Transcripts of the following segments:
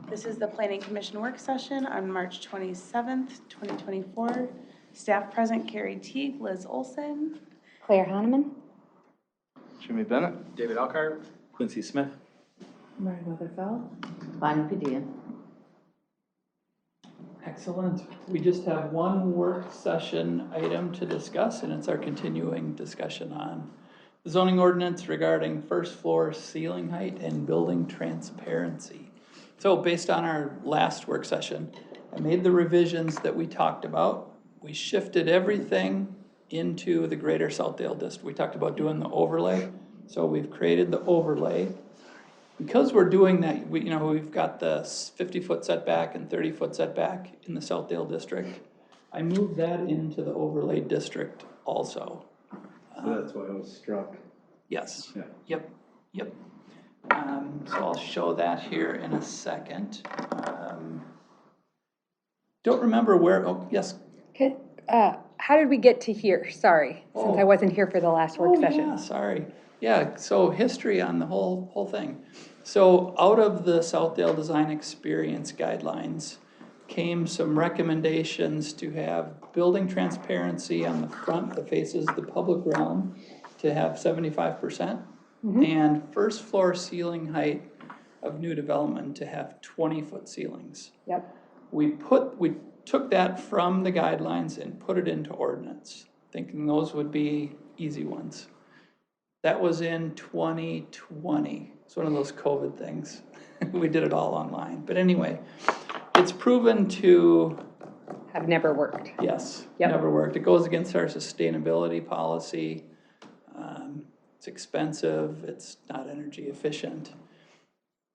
This is the Planning Commission work session on March 27th, 2024. Staff present: Carrie Teague, Liz Olson, Clare Hahneman, Jimmy Bennett, David Alkire, Quincy Smith. Meriwether fell. Padilla. Excellent. We just have one work session item to discuss, and it's our continuing discussion on the zoning ordinance regarding first floor ceiling height and building transparency. So based on our last work session, I made the revisions that we talked about. We shifted everything into the greater Southdale district. We talked about doing the overlay. So we've created the overlay. Because we're doing that, we've got the 50-foot setback and 30-foot setback in the Southdale district. I moved that into the overlay district also. So that's why I was struck. Yes. Yeah. Yep. So I'll show that here in a second. Don't remember where, oh, yes. Okay, how did we get to here? Sorry, since I wasn't here for the last work session. Yeah, sorry. Yeah, so history on the whole thing. So out of the Southdale Design Experience Guidelines came some recommendations to have building transparency on the front that faces the public realm to have 75%, and first floor ceiling height of new development to have 20-foot ceilings. Yep. We took that from the guidelines and put it into ordinance, thinking those would be easy ones. That was in 2020. It's one of those COVID things. We did it all online. But anyway, it's proven to Have never worked. yes, Yep. never worked. It goes against our sustainability policy. It's expensive. It's not energy efficient.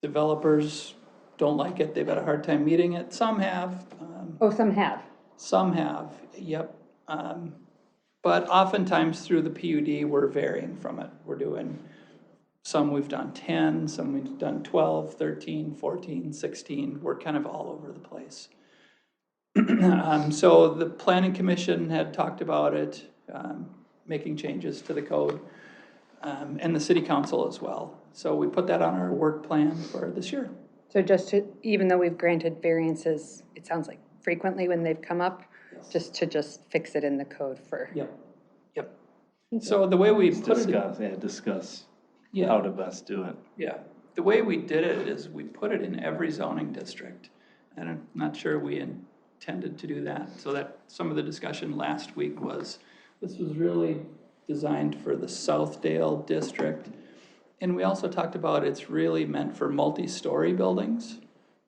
Developers don't like it. They've had a hard time meeting it. Some have. Some have. Some have, yep. But oftentimes through the PUD, we're varying from it. We're doing, some we've done 10, some we've done 12, 13, 14, 16. We're kind of all over the place. So the Planning Commission had talked about it, making changes to the code, and the City Council as well. So we put that on our work plan for this year. So just to, even though we've granted variances, it sounds like frequently when they've come up, just fix it in the code for. Yep. So the way we discuss yeah. how to best do it. Yeah, the way we did it is we put it in every zoning district, and I'm not sure we intended to do that. So that some of the discussion last week was, this was really designed for the Southdale district. And we also talked about it's really meant for multi-story buildings,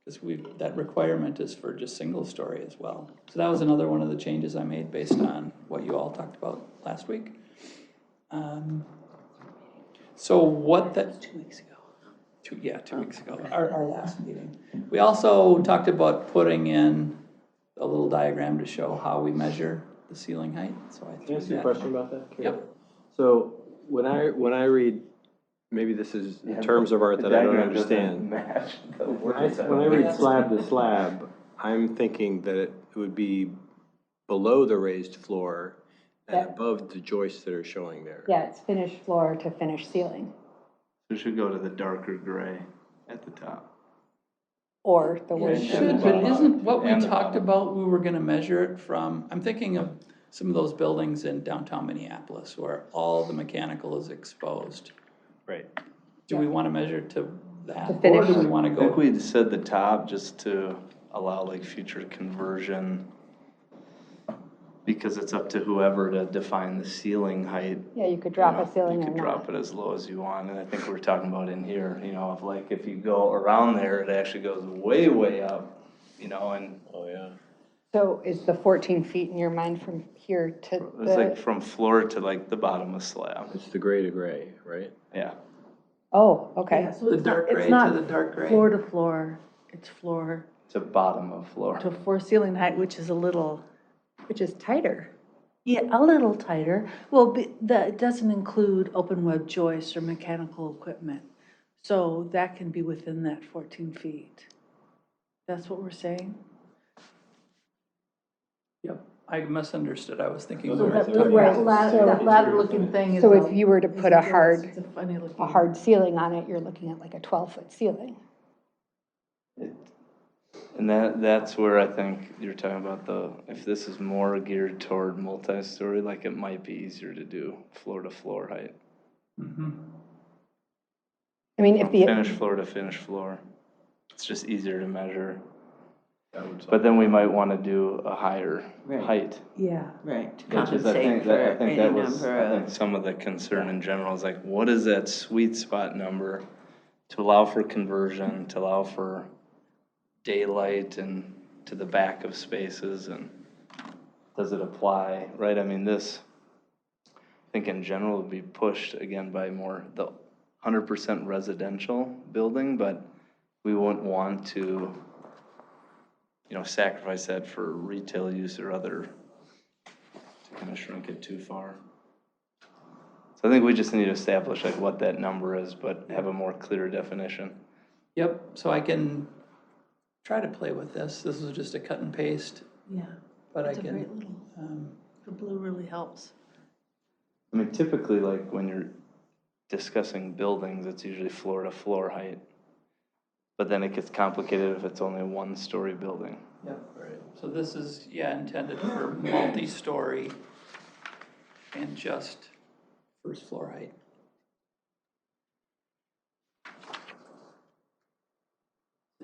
because that requirement is for just single story as well. So that was another one of the changes I made based on what you all talked about last week. So what that 2 weeks ago. 2 weeks ago, our last meeting. We also talked about putting in a little diagram to show how we measure the ceiling height. So Can I ask you a question about that? Yep. So when I read, maybe this is terms of art that I don't understand. When I read slab to slab, I'm thinking that it would be below the raised floor and above the joists that are showing there. Yeah, it's finished floor to finished ceiling. We should go to the darker gray at the top. Or the wood. But isn't what we And the talked bottom. about, we were gonna measure it from, I'm thinking of some of those buildings in downtown Minneapolis where all the mechanical is exposed. Right. Do we wanna measure to that, To or finish. do we wanna I think go? we said the top just to allow like future conversion, because it's up to whoever to define the ceiling height. Yeah, you could drop a ceiling You or could not. drop it as low as you want, and I think we're talking about in here, of like if you go around there, it actually goes way, way up, and. Oh, yeah. So is the 14 feet in your mind from here to It's like from floor to like the bottom of slab. It's the gray to gray, right? Yeah. Oh, okay. Yeah, so The it's dark not, gray it's not to the dark gray? floor to floor, it's floor To bottom of floor. to floor ceiling height, which is a little, Which is tighter. yeah, a little tighter. Well, it doesn't include open web joists or mechanical equipment. So that can be within that 14 feet. That's what we're saying? Yep, I misunderstood, I was thinking. So we were that talking right, about- that ladder looking thing is. So if you were to put a hard, It's a funny looking. a hard ceiling on it, you're looking at like a 12-foot ceiling. And that's where I think you're talking about if this is more geared toward multi-story, like it might be easier to do floor to floor height. I mean, if the, Finish floor to finish floor. It's just easier to measure. But then we might want to do a higher Right. height. Yeah. Right, to Which is, compensate for I think any that was, number I think of, some of the concern in general is like, what is that sweet spot number to allow for conversion, to allow for daylight and to the back of spaces, and does it apply, right? I mean, this, I think in general would be pushed again by more the 100% residential building, but we wouldn't want to, sacrifice that for retail use or other, to kind of shrink it too far. So I think we just need to establish like what that number is, but have a more clear definition. Yep, so I can try to play with this. This is just a cut and paste, Yeah. but It's I a can, great little, the blue really helps. I mean, typically, like when you're discussing buildings, it's usually floor to floor height. But then it gets complicated if it's only a one-story building. yep, right. So this is, intended for multi-story and just first floor height.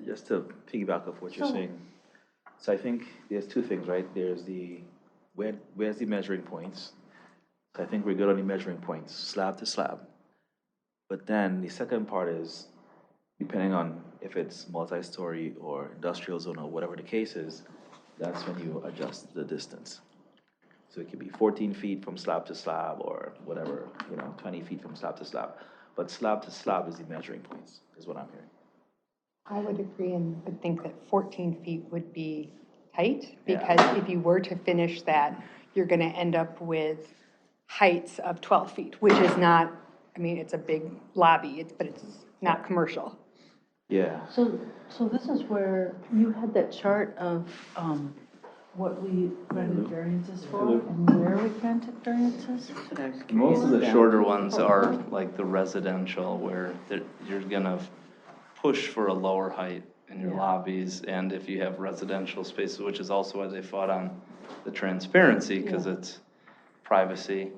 Just to piggyback off what you're saying, so I think there's two things, right? There's where's the measuring points? So I think we're good on the measuring points, slab to slab. But then the second part is, depending on if it's multi-story or industrial zone or whatever the case is, that's when you adjust the distance. So it could be 14 feet from slab to slab or whatever, 20 feet from slab to slab. But slab to slab is the measuring points, is what I'm hearing. I would agree and would think that 14 feet would be tight, because if you were to finish that, you're going to end up with heights of 12 feet, which is not, I mean, it's a big lobby, but it's not commercial. Yeah. So this is where you had that chart of, what we granted variances for and where we granted variances? Most of the shorter ones are like the residential, where you're gonna push for a lower height in your lobbies, and if you have residential spaces, which is also why they fought on the transparency, because it's privacy.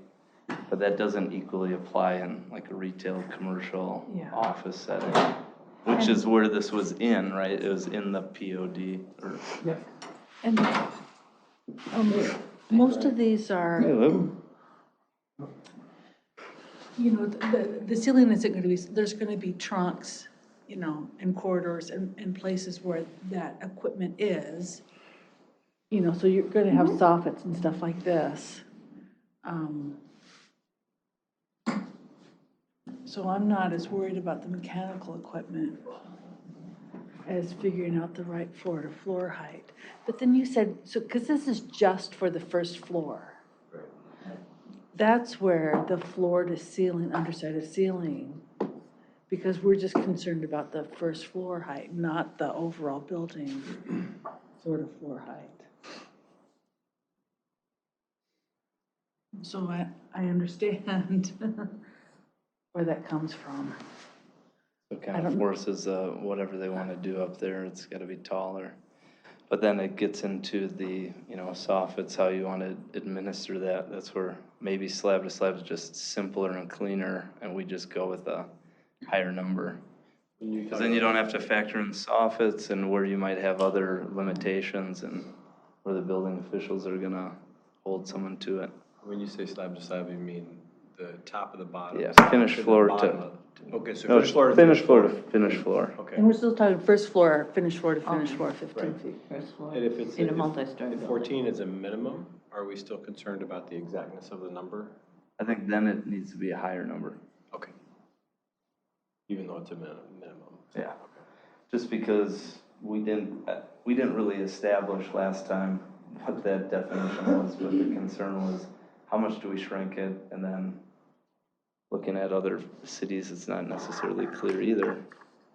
But that doesn't equally apply in like a retail, commercial, office setting, which is where this was in, right? It was in the POD. And most of these are, the ceiling isn't going to be, there's going to be trunks, and corridors and places where that equipment is. So you're going to have soffits and stuff like this. So I'm not as worried about the mechanical equipment as figuring out the right floor to floor height. But then you said, because this is just for the first floor. Right. That's where the floor to ceiling, underside of ceiling, because we're just concerned about the first floor height, not the overall building floor to floor height. So I understand where that comes from. So it kind of forces whatever they want to do up there, it's got to be taller. But then it gets into the, soffits, how you want to administer that. That's where maybe slab to slab is just simpler and cleaner, and we just go with a higher number. Because then you don't have to factor in soffits and where you might have other limitations and where the building officials are going to hold someone to it. When you say slab to slab, you mean the top of the bottom? Yeah, finished floor to. Okay, so No, finished floor to finished floor to finished floor. Okay. And we're still talking first floor, finished floor to finished floor, 15 feet. first floor, And if it's, in a multi-story if building. 14 is a minimum, are we still concerned about the exactness of the number? I think then it needs to be a higher number. Okay. Even though it's a minimum? Yeah. Just because we didn't really establish last time what that definition was, but the concern was how much do we shrink it, and then looking at other cities, it's not necessarily clear either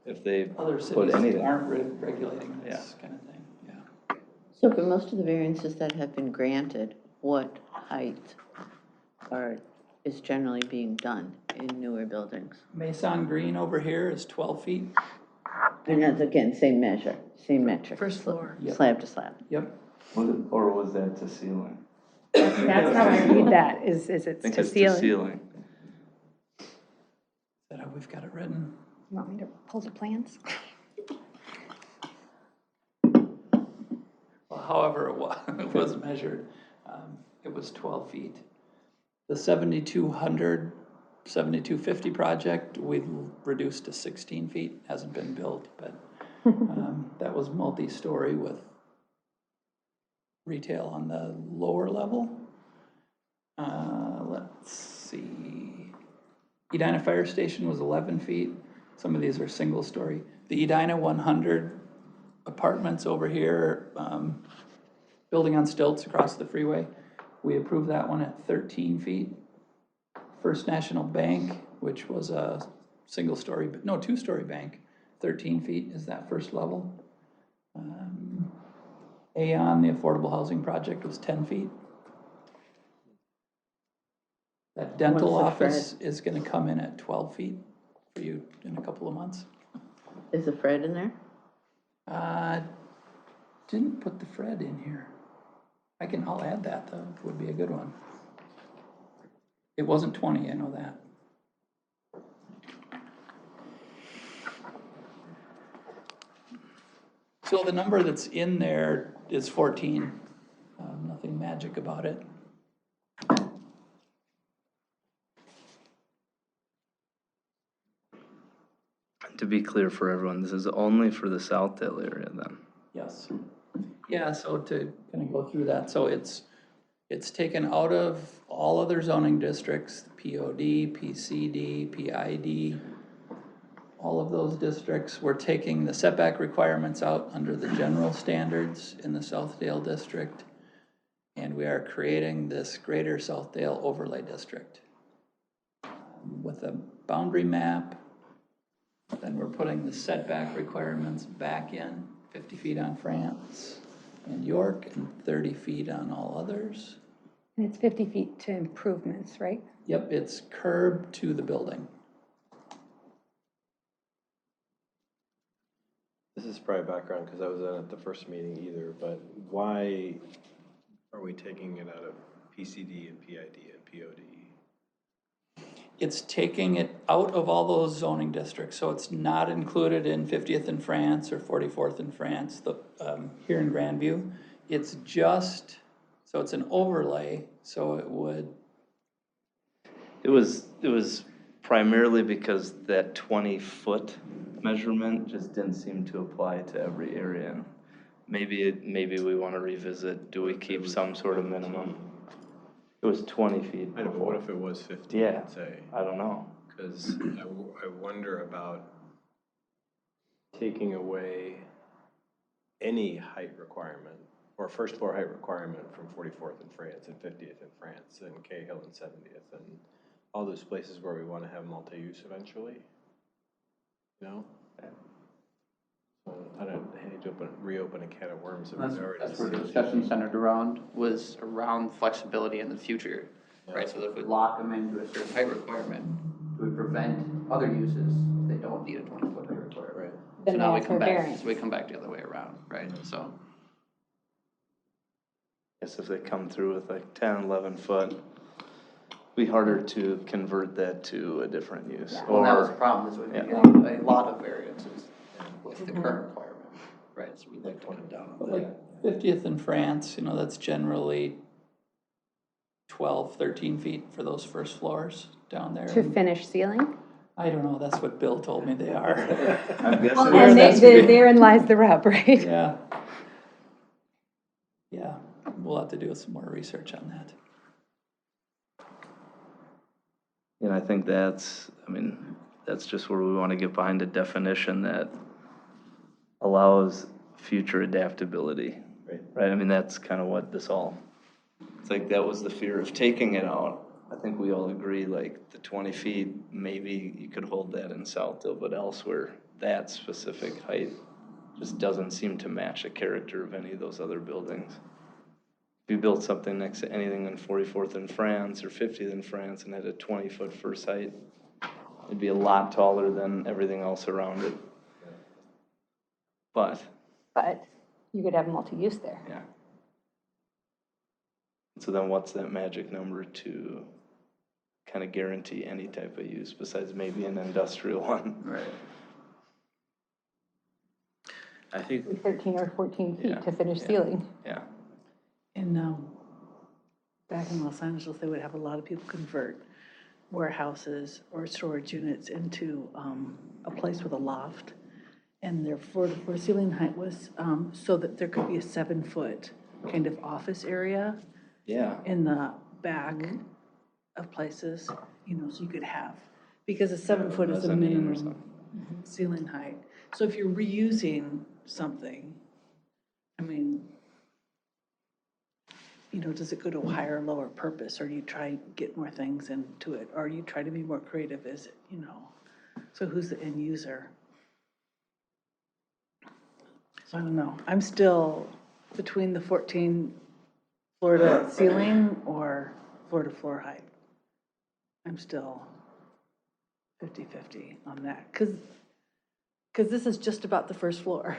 if they Other put cities anything. aren't regulating this kind of thing, yeah. So for most of the variances that have been granted, what height is generally being done in newer buildings? Mason Green over here is 12 feet. And that's again, same measure, same metric. First floor. Yep. Slab to slab. Yep. Or was that to ceiling? That's how I read that, is I it's think to it's to ceiling. ceiling. Is that how we've got it written? You want me to pull the plans? Well, however it was measured, it was 12 feet. The 7200, 7250 project, we've reduced to 16 feet, hasn't been built, but that was multi-story with retail on the lower level. Let's see. Edina Fire Station was 11 feet. Some of these are single story. The Edina 100 apartments over here, building on stilts across the freeway, we approved that one at 13 feet. First National Bank, which was a single story, but no, two-story bank, 13 feet is that first level. Aon, the affordable housing project, was 10 feet. That dental What's the office is gonna come in at 12 feet for you in a couple of months. Is the Fred in there? Didn't put the Fred in here. I'll add that though, it would be a good one. It wasn't 20, I know that. So the number that's in there is 14. Nothing magic about it. To be clear for everyone, this is only for the Southdale area then? Yes. Yeah, so to kind of go through that, so it's taken out of all other zoning districts, POD, PCD, PID, all of those districts. We're taking the setback requirements out under the general standards in the Southdale district, and we are creating this greater Southdale overlay district with a boundary map. Then we're putting the setback requirements back in, 50 feet on France and York, and 30 feet on all others. And it's 50 feet to improvements, right? Yep, it's curb to the building. This is probably background because I wasn't at the first meeting either, but why are we taking it out of PCD and PID and POD? It's taking it out of all those zoning districts, so it's not included in 50th in France or 44th in France, here in Grandview. It's just, so it's an overlay, so it would. It was primarily because that 20-foot measurement just didn't seem to apply to every area. Maybe we want to revisit, do we keep some sort of minimum? It was 20 feet. I know, but what if it was 15, Yeah, say? I don't know. Because I wonder about taking away any height requirement, or first floor height requirement from 44th in France and 50th in France and Cahill and 70th and all those places where we want to have multi-use eventually. You know? So I hate to reopen a can of worms that we've already That's where the seen. discussion centered around, was around flexibility in the future, right? So that if we lock them into a certain height requirement, do we prevent other uses if they don't need a 20-foot height requirement? Right. Then So they now we ask come for back, variance. so we come back the other way around, right? So, Guess if they come through with like 10, 11 foot, it'd be harder to convert that to a different use. Yeah. well, that was the problem, is we've Yeah. been getting a lot of variances with the current requirement, right? So we'd like to put it down. But like 50th in France, that's generally 12, 13 feet for those first floors down there. To finish ceiling? I don't know, that's what Bill told me they are. I'm guessing Well, Where and that's being- therein lies the rub, right? Yeah. Yeah, we'll have to do some more research on that. And I think that's just where we want to get behind a definition that allows future adaptability. Right? I mean, that's kind of what this all, it's like that was the fear of taking it out. I think we all agree, like the 20 feet, maybe you could hold that in Southdale, but elsewhere, that specific height just doesn't seem to match the character of any of those other buildings. If you built something next to anything in 44th in France or 50th in France and had a 20-foot first height, it'd be a lot taller than everything else around it. But, But you could have multi-use there. yeah. So then what's that magic number to kind of guarantee any type of use besides maybe an industrial one? Right. I think, 13 or 14 feet Yeah, to finish yeah. ceiling. Yeah. And back in Los Angeles, they would have a lot of people convert warehouses or storage units into a place with a loft. And their floor-to-floor ceiling height was so that there could be a 7-foot kind of office area Yeah. in the back of places, so you could have, because a 7-foot is a mezzanine or minimum something. ceiling height. So if you're reusing something, I mean, does it go to a higher or lower purpose, or do you try and get more things into it, or you try to be more creative, is it, so who's the end user? So I don't know, I'm still between the 14 floor to ceiling or floor to floor height. I'm still 50-50 on that, because this is just about the first floor.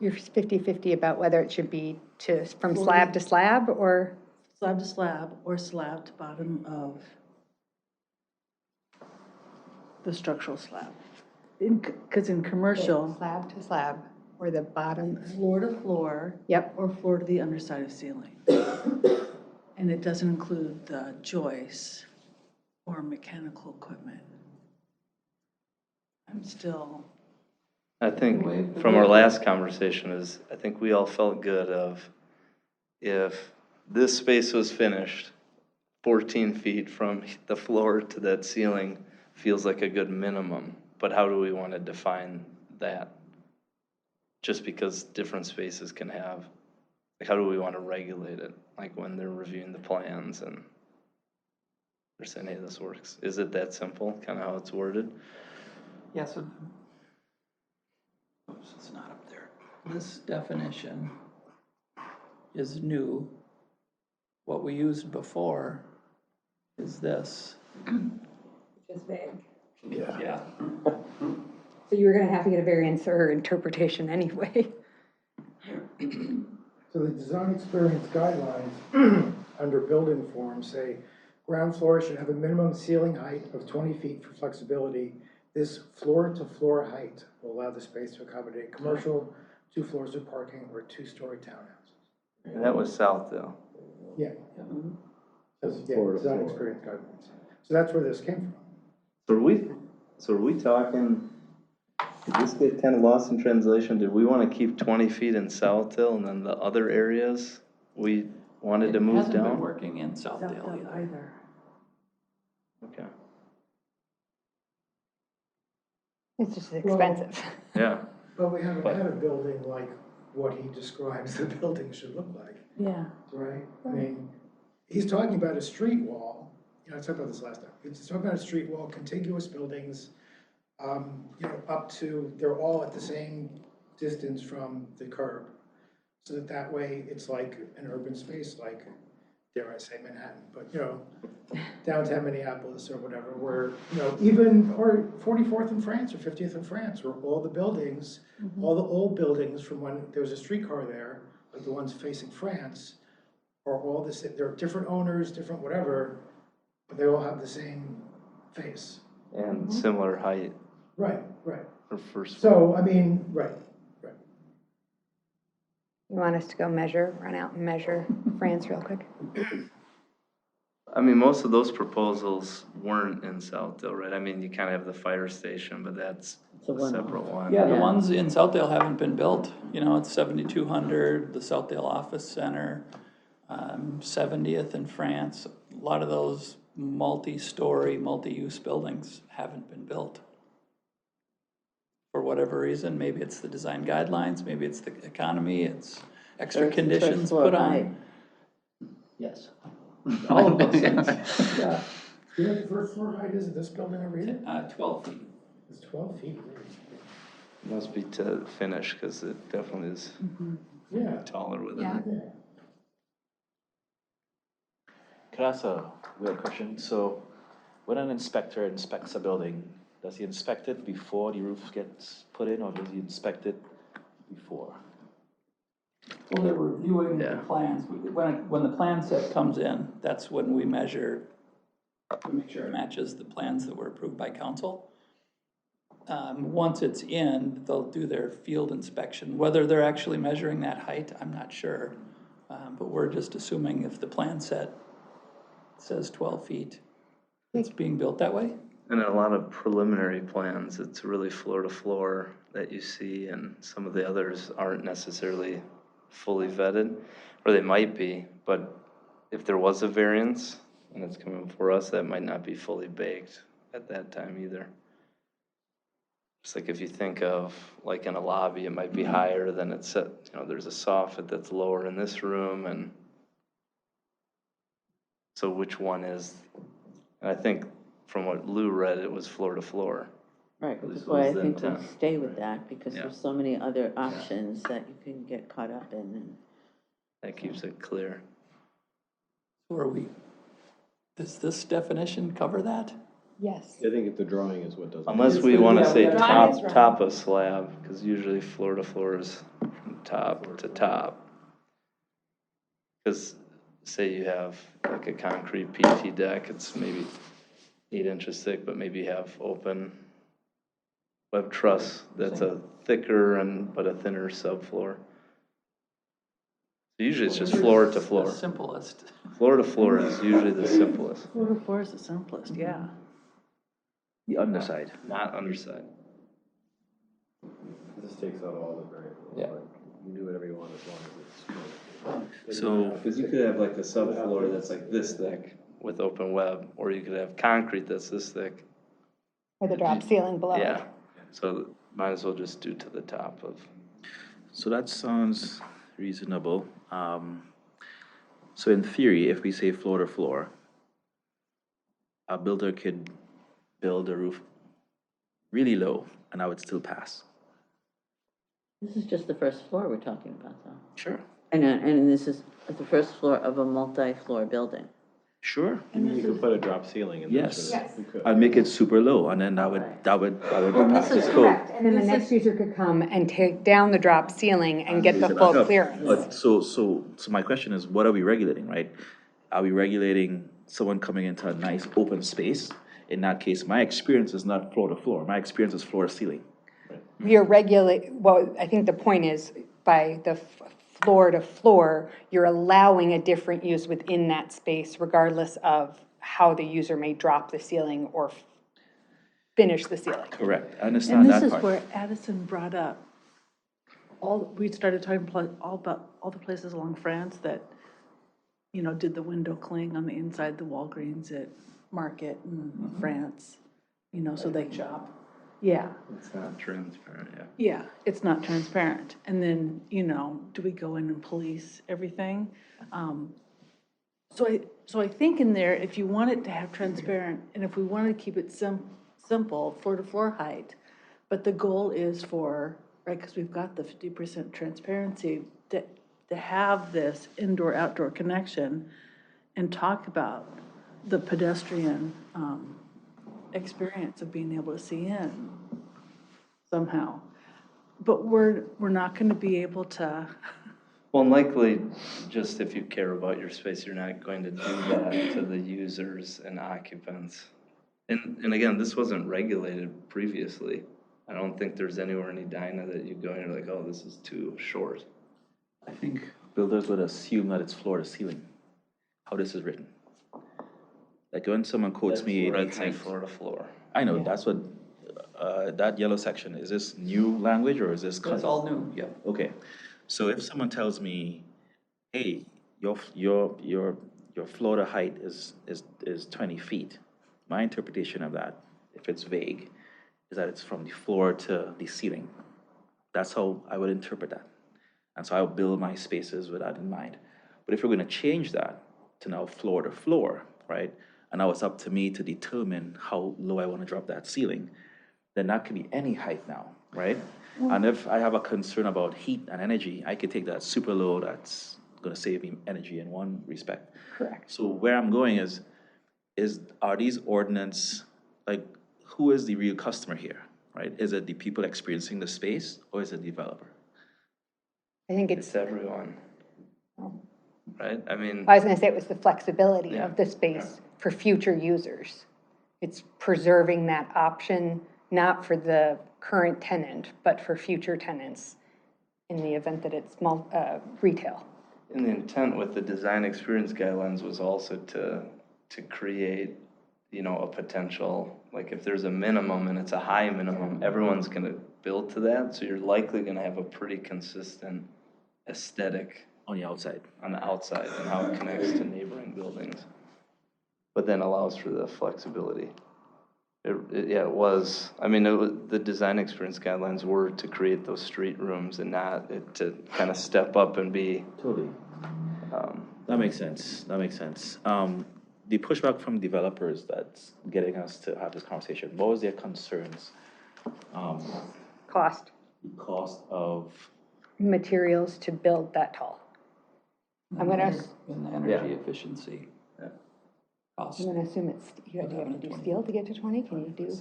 You're 50-50 about whether it should be from slab to slab or? Slab to slab or slab to bottom of the structural slab. Because in commercial, Slab to slab or the bottom? floor to floor. Yep. Or floor to the underside of ceiling. And it doesn't include the joists or mechanical equipment. I'm still, I think from our last conversation is, I think we all felt good of if this space was finished, 14 feet from the floor to that ceiling feels like a good minimum. But how do we want to define that? Just because different spaces can have, like, how do we want to regulate it? Like when they're reviewing the plans and they're saying, hey, this works. Is it that simple, kind of how it's worded? Yeah, so, oops, it's not up there. This definition is new. What we used before is this. Just vague. Yeah. So you were going to have to get a variance or interpretation anyway. So the design experience guidelines under building forms say ground floor should have a minimum ceiling height of 20 feet for flexibility. This floor-to-floor height will allow the space to accommodate commercial, 2 floors of parking, or 2-story townhouses. And that was Southdale. Yeah. That's, yeah, design experience guidelines. So that's where this came from. So are we talking, did this get kind of lost in translation? Did we want to keep 20 feet in Southdale and then the other areas we wanted to move It hasn't been down? working in Southdale either. either. Okay, It's just expensive. yeah. But we haven't But- had a building like what he describes the building should look like, Yeah. right? I mean, he's talking about a street wall, I talked about this last time. He's talking about a street wall, contiguous buildings, up to, they're all at the same distance from the curb. So that way, it's like an urban space, like, dare I say Manhattan, but, downtown Minneapolis or whatever, where, even, or 44th in France or 50th in France, where all the buildings, all the old buildings from when there was a streetcar there, like the ones facing France, are all the same, there are different owners, different whatever, but they all have the same face. And similar height Right, right. for first floor. So, I mean, right. You want us to go run out and measure France real quick? I mean, most of those proposals weren't in Southdale, right? I mean, you kind of have the fire station, but that's It's a a one-off. separate one. Yeah, the ones in Southdale haven't been built. It's 7200, the Southdale Office Center, 70th in France. A lot of those multi-story, multi-use buildings haven't been built. For whatever reason, maybe it's the design guidelines, maybe it's the economy, it's extra First conditions floor put height. on. Yes. All of those things. Yeah. You know what the first floor height is of this building over here? 12 feet. It's 12 feet. Must be to finish, because it definitely is Yeah. taller with Yeah. it. can I ask a weird question? So when an inspector inspects a building, Does he inspect it before the roof gets put in, or does he inspect it before? Well, they're reviewing the Yeah. plans. When the plan set comes in, that's when we measure, we make sure it matches the plans that were approved by council. Once it's in, they'll do their field inspection. Whether they're actually measuring that height, I'm not sure. But we're just assuming if the plan set says 12 feet, it's being built that way. And a lot of preliminary plans, it's really floor to floor that you see, and some of the others aren't necessarily fully vetted, or they might be, but if there was a variance and it's coming for us, that might not be fully baked at that time either. Just like if you think of, like in a lobby, it might be higher than it's set, you know, there's a soffit that's lower in this room, and so which one is, and I think from what Lou read, it was floor to floor. Right, At which is least why I was the think we intent. stay with that, because Yeah. there's so many other options that you can get caught up in. And That keeps it clear. Does this definition cover that? Yes. I think if the drawing is what does it. Unless we want to Yeah, say we gotta- top, Drawing is top of slab, because usually floor to floor is from top to top. Because say you have like a concrete PT deck, it's maybe 8 inches thick, but maybe you have open web truss that's a thicker but a thinner subfloor. Usually it's just floor to floor. The simplest. Floor to floor is usually the simplest, Floor to floor is the simplest, yeah. The underside. not underside. This takes out all the variables. Yeah. Like, you can do whatever you want as long as it's. So, because you could have like a subfloor that's like this thick with open web, or you could have concrete that's this thick. Or the drop ceiling below it. Yeah, so might as well just do to the top of, So that sounds reasonable. So in theory, if we say floor to floor, a builder could build a roof really low, and I would still pass. this is just the first floor we're talking about, though. Sure. And this is the first floor of a multi-floor building. Sure. You could put a drop ceiling in there. Yes. so that you could. I'd make it super low, and then that would pass this code. Correct, and then the next user could come and take down the drop ceiling and get the full clearance. But so my question is, what are we regulating, right? Are we regulating someone coming into a nice open space? In that case, my experience is not floor to floor. My experience is floor to ceiling. You're well, I think the point is, by the floor to floor, you're allowing a different use within that space regardless of how the user may drop the ceiling or finish the ceiling. Correct. I And understand this that is part. where Addison brought up, we started talking all about all the places along France that, you know, did the window cling on the inside, the Walgreens at Market in France, you know, so they Shop. Yeah, it's not transparent, yeah. yeah, it's not transparent. And then, you know, do we go in and police everything? So I think in there, if you want it to have transparent, and if we want to keep it simple, floor to floor height, but the goal is for, right, because we've got the 50% transparency, to have this indoor-outdoor connection and talk about the pedestrian experience of being able to see in somehow. But we're not going to be able to, Well, and likely, just if you care about your space, you're not going to do that to the users and occupants. And again, this wasn't regulated previously. I don't think there's anywhere in Edina that you go and you're like, oh, this is too short. I think builders would assume that it's floor to ceiling, how this is written. Like when someone quotes me Red 8 say height, floor to floor. I know, that's what, that yellow section, is this new language or is this? That's all new, yep. Okay, so if someone tells me, hey, your floor to height is 20 feet, my interpretation of that, if it's vague, is that it's from the floor to the ceiling. That's how I would interpret that. And so I would build my spaces with that in mind. But if we're going to change that to now floor to floor, right? And now it's up to me to determine how low I want to drop that ceiling, then that could be any height now, right? And if I have a concern about heat and energy, I could take that super low that's going to save me energy in one respect. Correct. So where I'm going is are these ordinance, like, who is the real customer here, right? Is it the people experiencing the space, or is it the developer? I think It's everyone, right? I mean, I was gonna say it was the flexibility Yeah. of the space for future users. It's preserving that option, not for the current tenant, but for future tenants in the event that it's retail. and the intent with the design experience guidelines was also to create, you know, a potential, like if there's a minimum and it's a high minimum, everyone's gonna build to that, so you're likely gonna have a pretty consistent aesthetic On the outside. on the outside and how it connects to neighboring buildings, but then allows for the flexibility. Yeah, it was, I mean, the design experience guidelines were to create those street rooms and not to kind of step up and be. Totally. That makes sense. That makes sense. The pushback from developers that's getting us to have this conversation, what was their concerns? Cost, The cost of, materials to build that tall. I'm gonna, And the energy efficiency. Cost. I'm gonna assume it's, you have to do steel to get to 20, can you do,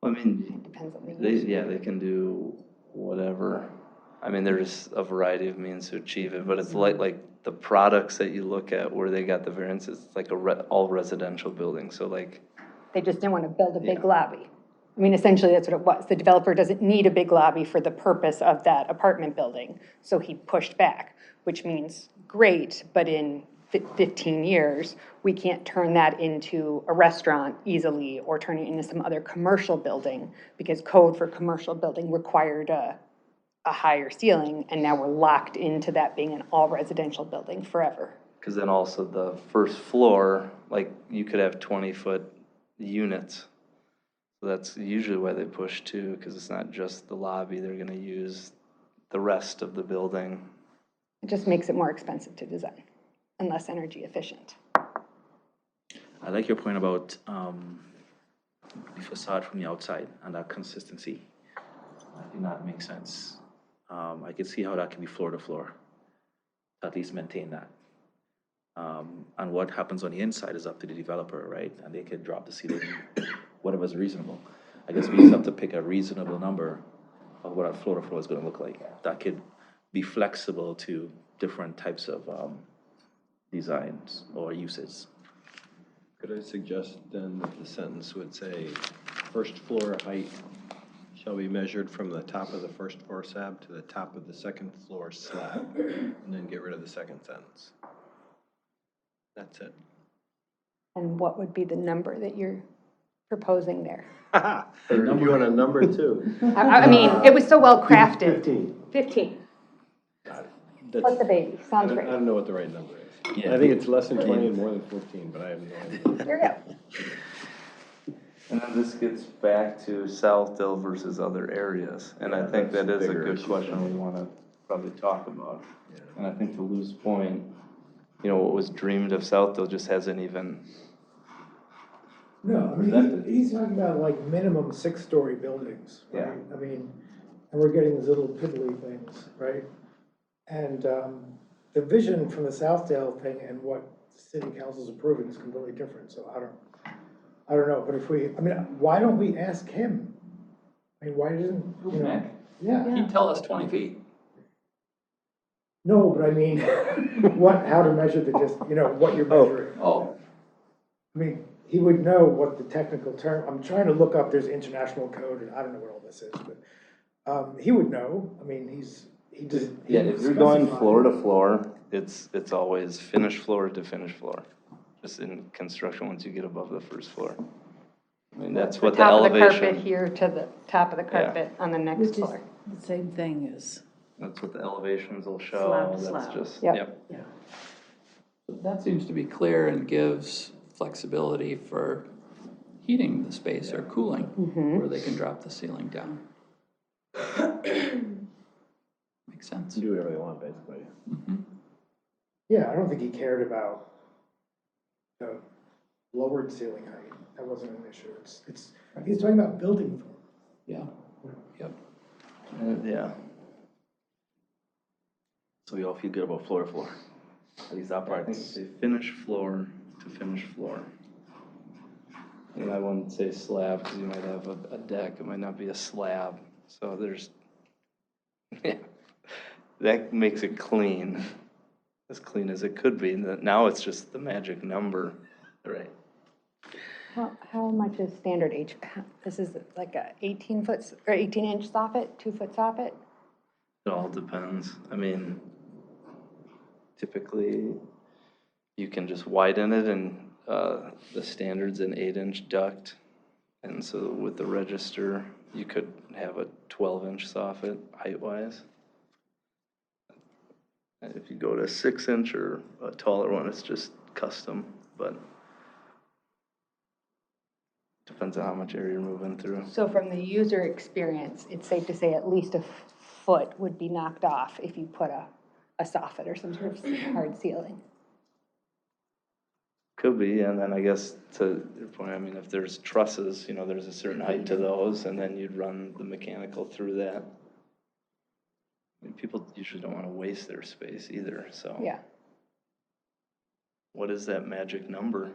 I mean, depends on the use. they can do whatever. I mean, there's a variety of means to achieve it, but it's like the products that you look at where they got the variances, it's like all residential buildings, so like, They just didn't want to build a big Yeah. lobby. I mean, essentially, that's what it was. The developer doesn't need a big lobby for the purpose of that apartment building, so he pushed back, which means, great, but in 15 years, we can't turn that into a restaurant easily or turn it into some other commercial building, because code for commercial building required a higher ceiling, and now we're locked into that being an all residential building forever. because then also the first floor, like you could have 20-foot units. So that's usually why they push too, because it's not just the lobby, they're gonna use the rest of the building. It just makes it more expensive to design and less energy efficient. I like your point about the facade from the outside and that consistency. I think that makes sense. I can see how that can be floor to floor, to at least maintain that. And what happens on the inside is up to the developer, right? And they can drop the ceiling, whatever's reasonable. I guess we just have to pick a reasonable number of what our floor to floor is gonna look like. That could be flexible to different types of designs or uses. Could I suggest then that the sentence would say, first floor height shall be measured from the top of the first floor slab to the top of the second floor slab, and then get rid of the second sentence. That's it. And what would be the number that you're proposing there? You want a number too? I mean, it was so well crafted. 15. 15. Got it. Plus That's- the baby, sounds I great. don't know what the right number is. Yeah. I think it's less than 20 and more than 14, but I have no idea. There you go. And then this gets back to Southdale versus other areas, and I think that is a bigger good issue. question we wanna probably talk about. And I think to Lou's point, you know, what was dreamed of Southdale just hasn't even, No, I mean, he's talking about like minimum 6-story buildings, right? Yeah. I mean, and we're getting these little piddly things, right? And the vision from the Southdale thing and what the city council's approving is completely different, so I don't know, but if we, I mean, why don't we ask him? I mean, why doesn't, you know? Nick? Yeah, He'd tell us 20 feet. no, but I mean, how to measure the you know, what you're measuring. Oh, I mean, he would know what the technical term, I'm trying to look up, there's international code, and I don't know what all this is, but he would know, I mean, he just. he yeah, if you're going specified- floor to floor, it's always finished floor to finished floor. Just in construction, once you get above the first floor. I mean, that's what the Top of the carpet elevation, here to the top of the Yeah. carpet on the next Which is floor. the same thing as, that's what the elevations will show, Slab to that's slab. just, Yep. yep. that seems to be clear and gives flexibility for heating the space or cooling, where they can drop the ceiling down. Makes sense. Do whatever they want, basically. Yeah, I don't think he cared about the lowered ceiling height, that wasn't an issue, he's talking about building form. Yeah, yep. Yeah. So we all feel good about floor to floor. At least that I think part's. say finish floor to finish floor. And I wouldn't say slab, because you might have a deck, it might not be a slab, so there's, yeah, that makes it clean as it could be, and now it's just the magic number. Right. How much is standard this is like a 18-foot, or 18-inch soffit, 2-foot soffit? It all depends. I mean, typically, you can just widen it, and the standard's an 8-inch duct. And so with the register, you could have a 12-inch soffit height-wise. And if you go to 6-inch or a taller one, it's just custom, but depends on how much area you're moving through. So from the user experience, it's safe to say at least a foot would be knocked off if you put a soffit or some sort of hard ceiling. Could be, and then I guess to your point, I mean, if there's trusses, you know, there's a certain height to those, and then you'd run the mechanical through that. I mean, people usually don't want to waste their space either, so. Yeah. What is that magic number?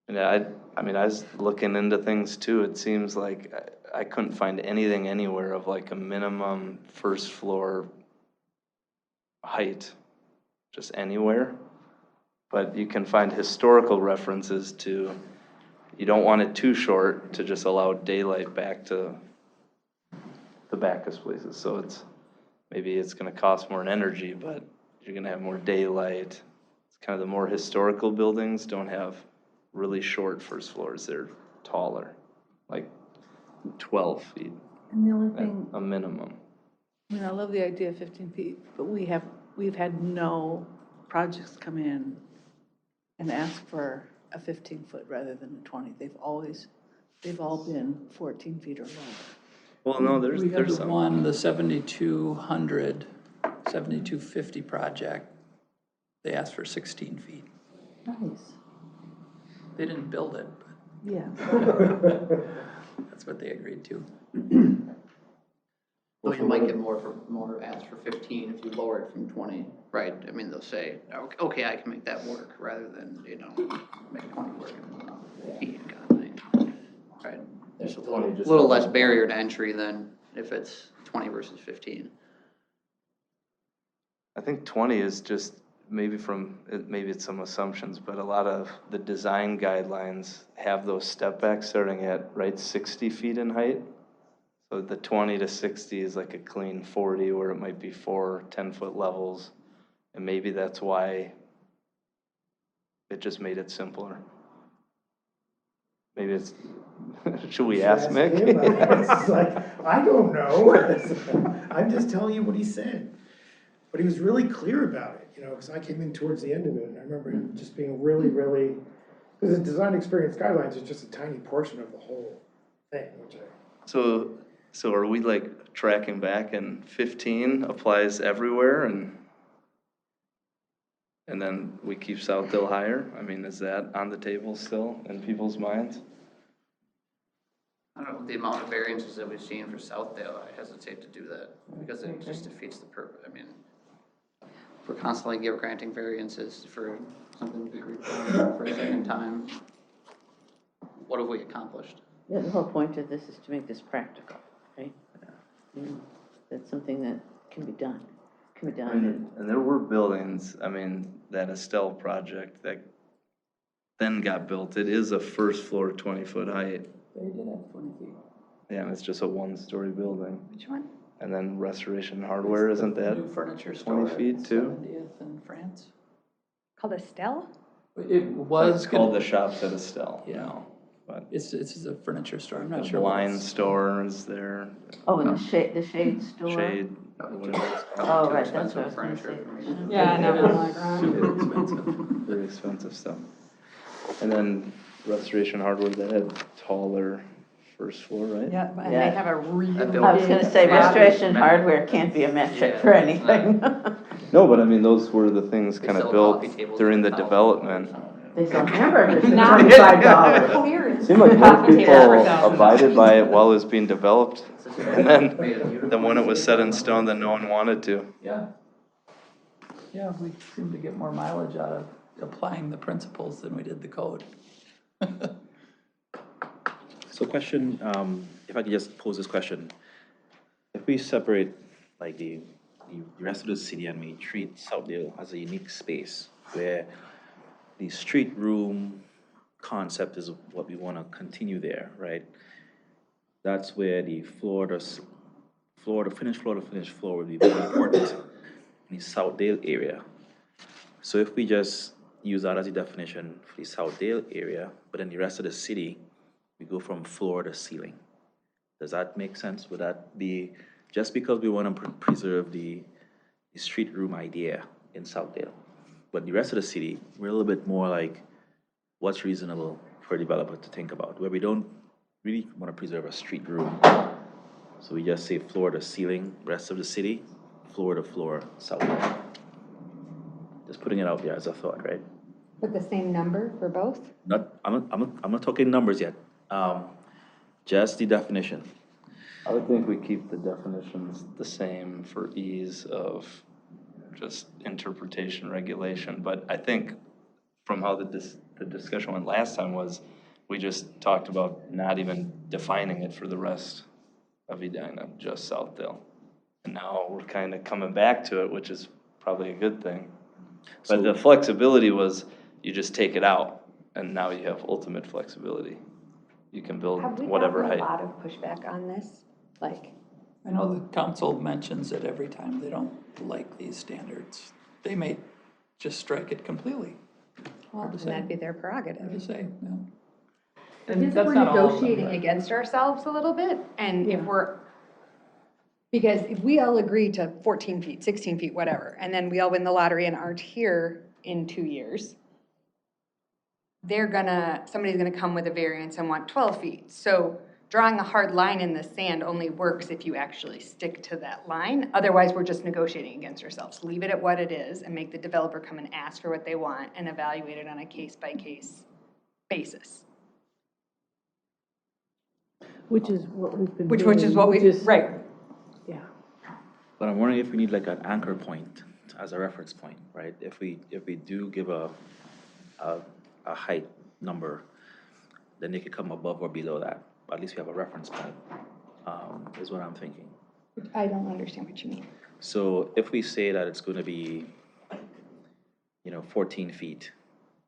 And I mean, I was looking into things too. It seems like I couldn't find anything anywhere of like a minimum first floor height, just anywhere. But you can find historical references to, you don't want it too short to just allow daylight back to the Bacchus places. So maybe it's going to cost more in energy, but you're going to have more daylight. It's kind of the more historical buildings don't have really short first floors. They're taller, like 12 feet And the only at thing, a minimum. I mean, I love the idea of 15 feet, but we've had no projects come in and ask for a 15-foot rather than a 20. They've all been 14 feet or lower. Well, no, We had there's the some. one, the 7200, 7250 project, they asked for 16 feet. Nice. They didn't build it, but Yeah. that's what they agreed to. Well, you might get more ads for 15 if you lower it from 20, right? I mean, they'll say, okay, I can make that work, rather than, make 20 work in heat kind of thing, right? There's a little less barrier to entry than if it's 20 versus 15. I think 20 is just maybe it's some assumptions, but a lot of the design guidelines have those step backs starting at 60 feet in height. So the 20 to 60 is like a clean 40, where it might be 4 10-foot levels, and maybe that's why it just made it simpler. Maybe it's. Should we ask Mick? It's like, I don't know. I'm just telling you what he said. But he was really clear about it, because I came in towards the end of it, and I remember him just being really, really, because the design experience guidelines is just a tiny portion of the whole thing, which So are we like tracking back, and 15 applies everywhere, and then we keep Southdale higher? I mean, is that on the table still in people's minds? I don't know, the amount of variances that we've seen for Southdale, I hesitate to do that, because it just defeats the purpose. I mean, if we're constantly granting variances for something to be replanned for a second time, what have we accomplished? Yeah, the whole point of this is to make this practical, right? That's something that can be done. And there were buildings, I mean, that Estelle project that then got built, it is a first floor 20-foot height. They did have 20 feet. Yeah, and it's just a one-story building. Which one? And then Restoration Hardware, isn't that? New furniture 20 store feet at too? 70th in France. Called Estelle? It was It's called the Shops at Estelle Yeah. now, but It's a furniture store. I'm the not sure. what blind it's- store is there. Oh, and the shade store? Shade, whatever it's Oh, called. right, that's what I was gonna Furniture. say. Yeah, It never is mind. super expensive. Very expensive stuff. And then Restoration Hardware, that had taller first floor, right? Yeah, and Yeah. they have a really That big. building- I was gonna say, Yeah. restoration hardware can't be a metric for Yeah. anything. No, but I mean, those were the things They kind of sell built coffee tables during the for $1,000. development. They sell hamburgers for Not- $25. Clearance. Seemed like most Coffee people tables for $1,000. abided by it while it was being developed, and then when it was set in stone, then no one wanted to. Yeah. Yeah, we seem to get more mileage out of applying the principles than we did the code. So question, if I could just pose this question. If we separate like the rest of the city and we treat Southdale as a unique space where the street room concept is what we want to continue there, right? That's where the finished floor to finished floor would be very important in the Southdale area. So if we just use that as a definition for the Southdale area, but in the rest of the city, we go from floor to ceiling. Does that make sense? Would that be, just because we want to preserve the street room idea in Southdale, but the rest of the city, we're a little bit more like, what's reasonable for a developer to think about, where we don't really want to preserve a street room. So we just say floor to ceiling, rest of the city, floor to floor, Southdale. Just putting it out there as a thought, right? With the same number for both? I'm not talking numbers yet. Just the definition. I would think we keep the definitions the same for ease of just interpretation, regulation, but I think from how the discussion went last time was, we just talked about not even defining it for the rest of Edina, just Southdale. And now we're kind of coming back to it, which is probably a good thing. But the flexibility was, you just take it out, and now you have ultimate flexibility. You can build whatever height. Have we gotten a lot of pushback on this? Like, I know the council mentions it every time they don't like these standards. They may just strike it completely. well, then that'd be their prerogative. Hard to say, yeah. And And we're that's not all of them, negotiating but- against ourselves a little bit, and if Yeah. we're, because if we all agree to 14 feet, 16 feet, whatever, and then we all win the lottery and aren't here in 2 years, somebody's gonna come with a variance and want 12 feet. So drawing a hard line in the sand only works if you actually stick to that line. Otherwise, we're just negotiating against ourselves. Leave it at what it is and make the developer come and ask for what they want and evaluate it on a case-by-case basis. Which is what we've been Which doing. is what we, right. Yeah. But I'm wondering if we need like an anchor point as a reference point, right? If we do give a height number, then they could come above or below that. At least we have a reference point, is what I'm thinking. I don't understand what you mean. So if we say that it's gonna be, 14 feet,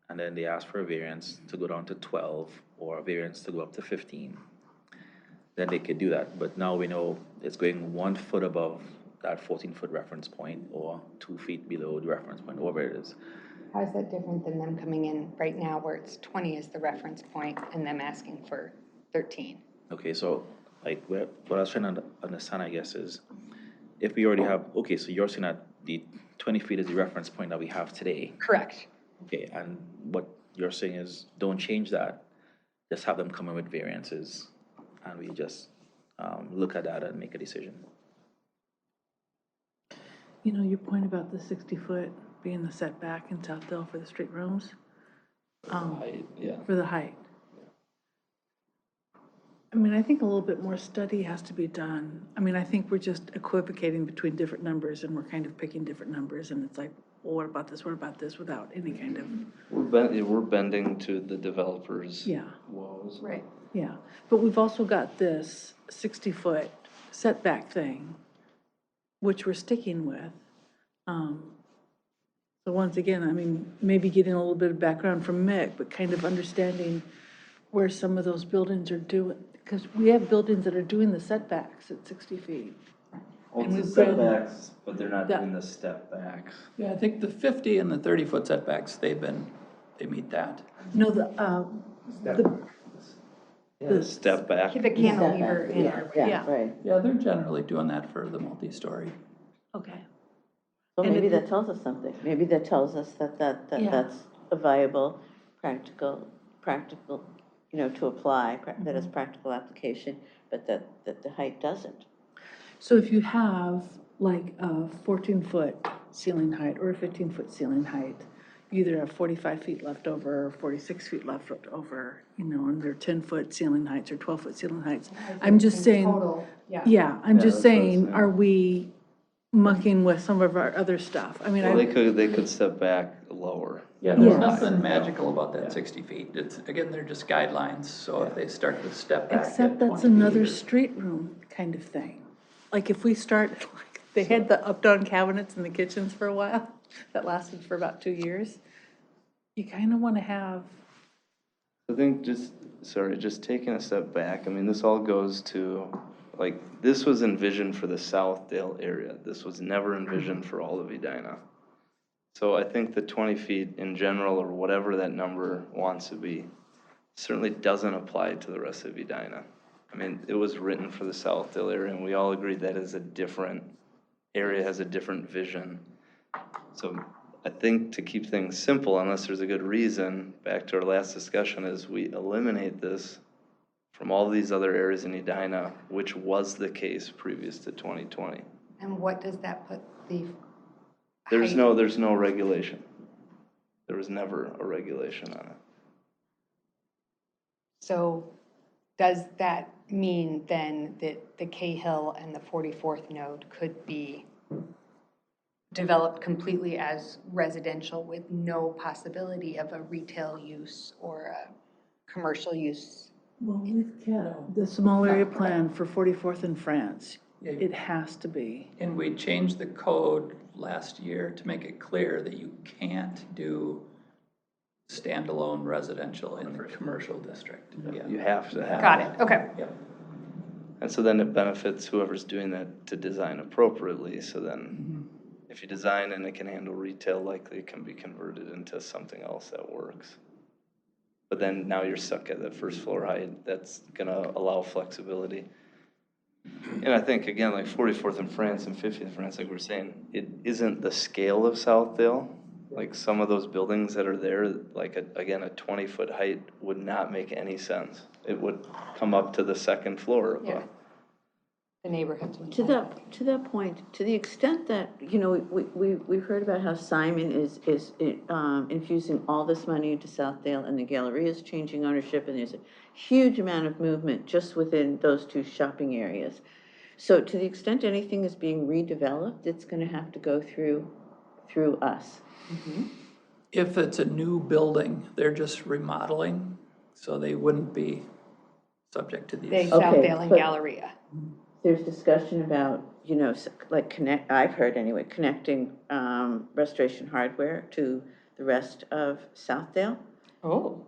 and then they ask for a variance to go down to 12, or a variance to go up to 15, then they could do that. But now we know it's going 1 foot above that 14-foot reference point, or 2 feet below the reference point, whatever it is. How is that different than them coming in right now where it's 20 is the reference point and them asking for 13? Okay, so like what I was trying to understand, I guess, is if we already have, okay, so you're saying that the 20 feet is the reference point that we have today. Correct. Okay, and what you're saying is don't change that, just have them come in with variances, and we just look at that and make a decision. You know, your point about the 60-foot being the setback in Southdale for the street rooms, Height, yeah. for the height. I mean, I think a little bit more study has to be done. I mean, I think we're just equivocating between different numbers, and we're kind of picking different numbers, and it's like, well, what about this, without any kind of, We're bending to the developers' yeah. woes. Right. Yeah, but we've also got this 60-foot setback thing, which we're sticking with. So once again, I mean, maybe getting a little bit of background from Mick, but kind of understanding where some of those buildings are doing, because we have buildings that are doing the setbacks at 60 feet. Well, And it's the we've been- setbacks, but they're not Yeah. doing the step backs. Yeah, I think the 50 and the 30-foot setbacks, they meet that. No, the The step back. The cantilever in Yeah, our, yeah. right. Yeah, they're generally doing that for the multi-story. okay. So And maybe it- that tells us something. Maybe that tells us that Yeah. that's a viable, practical, to apply, that is practical application, but that the height doesn't. So if you have like a 14-foot ceiling height or a 15-foot ceiling height, you either have 45 feet left over or 46 feet left over, and they're 10-foot ceiling heights or 12-foot ceiling heights. I'm just saying, total, yeah. yeah, I'm Yeah, just that's what I'm saying, saying. are we mucking with some of our other stuff? I mean, Well, they could step back lower. Yeah, there's Yes. nothing magical about that 60 feet. It's, again, they're just guidelines, so if they start to step back Except at that's 20 another feet or- street room kind of thing. Like if we start, like, they had the up-down cabinets in the kitchens for a while, that lasted for about 2 years. You kind of want to have, I think just taking a step back, I mean, this all goes to, like, this was envisioned for the Southdale area. This was never envisioned for all of Edina. So I think the 20 feet in general, or whatever that number wants to be, certainly doesn't apply to the rest of Edina. I mean, it was written for the Southdale area, and we all agreed that is a different area, has a different vision. So I think to keep things simple, unless there's a good reason, back to our last discussion, is we eliminate this from all these other areas in Edina, which was the case previous to 2020. And what does that put the There's height? no regulation. There was never a regulation on it. So does that mean then that the Cahill and the 44th node could be developed completely as residential with no possibility of a retail use or a commercial use? well, we've kept the small area plan for 44th and France. Yeah. It has to be. And we changed the code last year to make it clear that you can't do standalone residential in the commercial district. Yeah. You have to have. Got it, okay. Yep. And so then it benefits whoever's doing that to design appropriately. So then if you design and it can handle retail, likely it can be converted into something else that works. But then now you're stuck at that first floor height. That's gonna allow flexibility. And I think, again, like 44th and France and 50th and France, like we're saying, it isn't the scale of Southdale. Like some of those buildings that are there, like again, a 20-foot height would not make any sense. It would come up to the second floor of Yeah. The neighborhoods. would To like that point, to the extent that, you know, we've heard about how Simon is infusing all this money into Southdale, and the Galleria is changing ownership, and there's a huge amount of movement just within those two shopping areas. So to the extent anything is being redeveloped, it's gonna have to go through us. If it's a new building, they're just remodeling, so they wouldn't be subject to They, these. Okay, Southdale and but- Galleria. There's discussion about, you know, I've heard anyway, connecting Restoration Hardware to the rest of Southdale. Oh.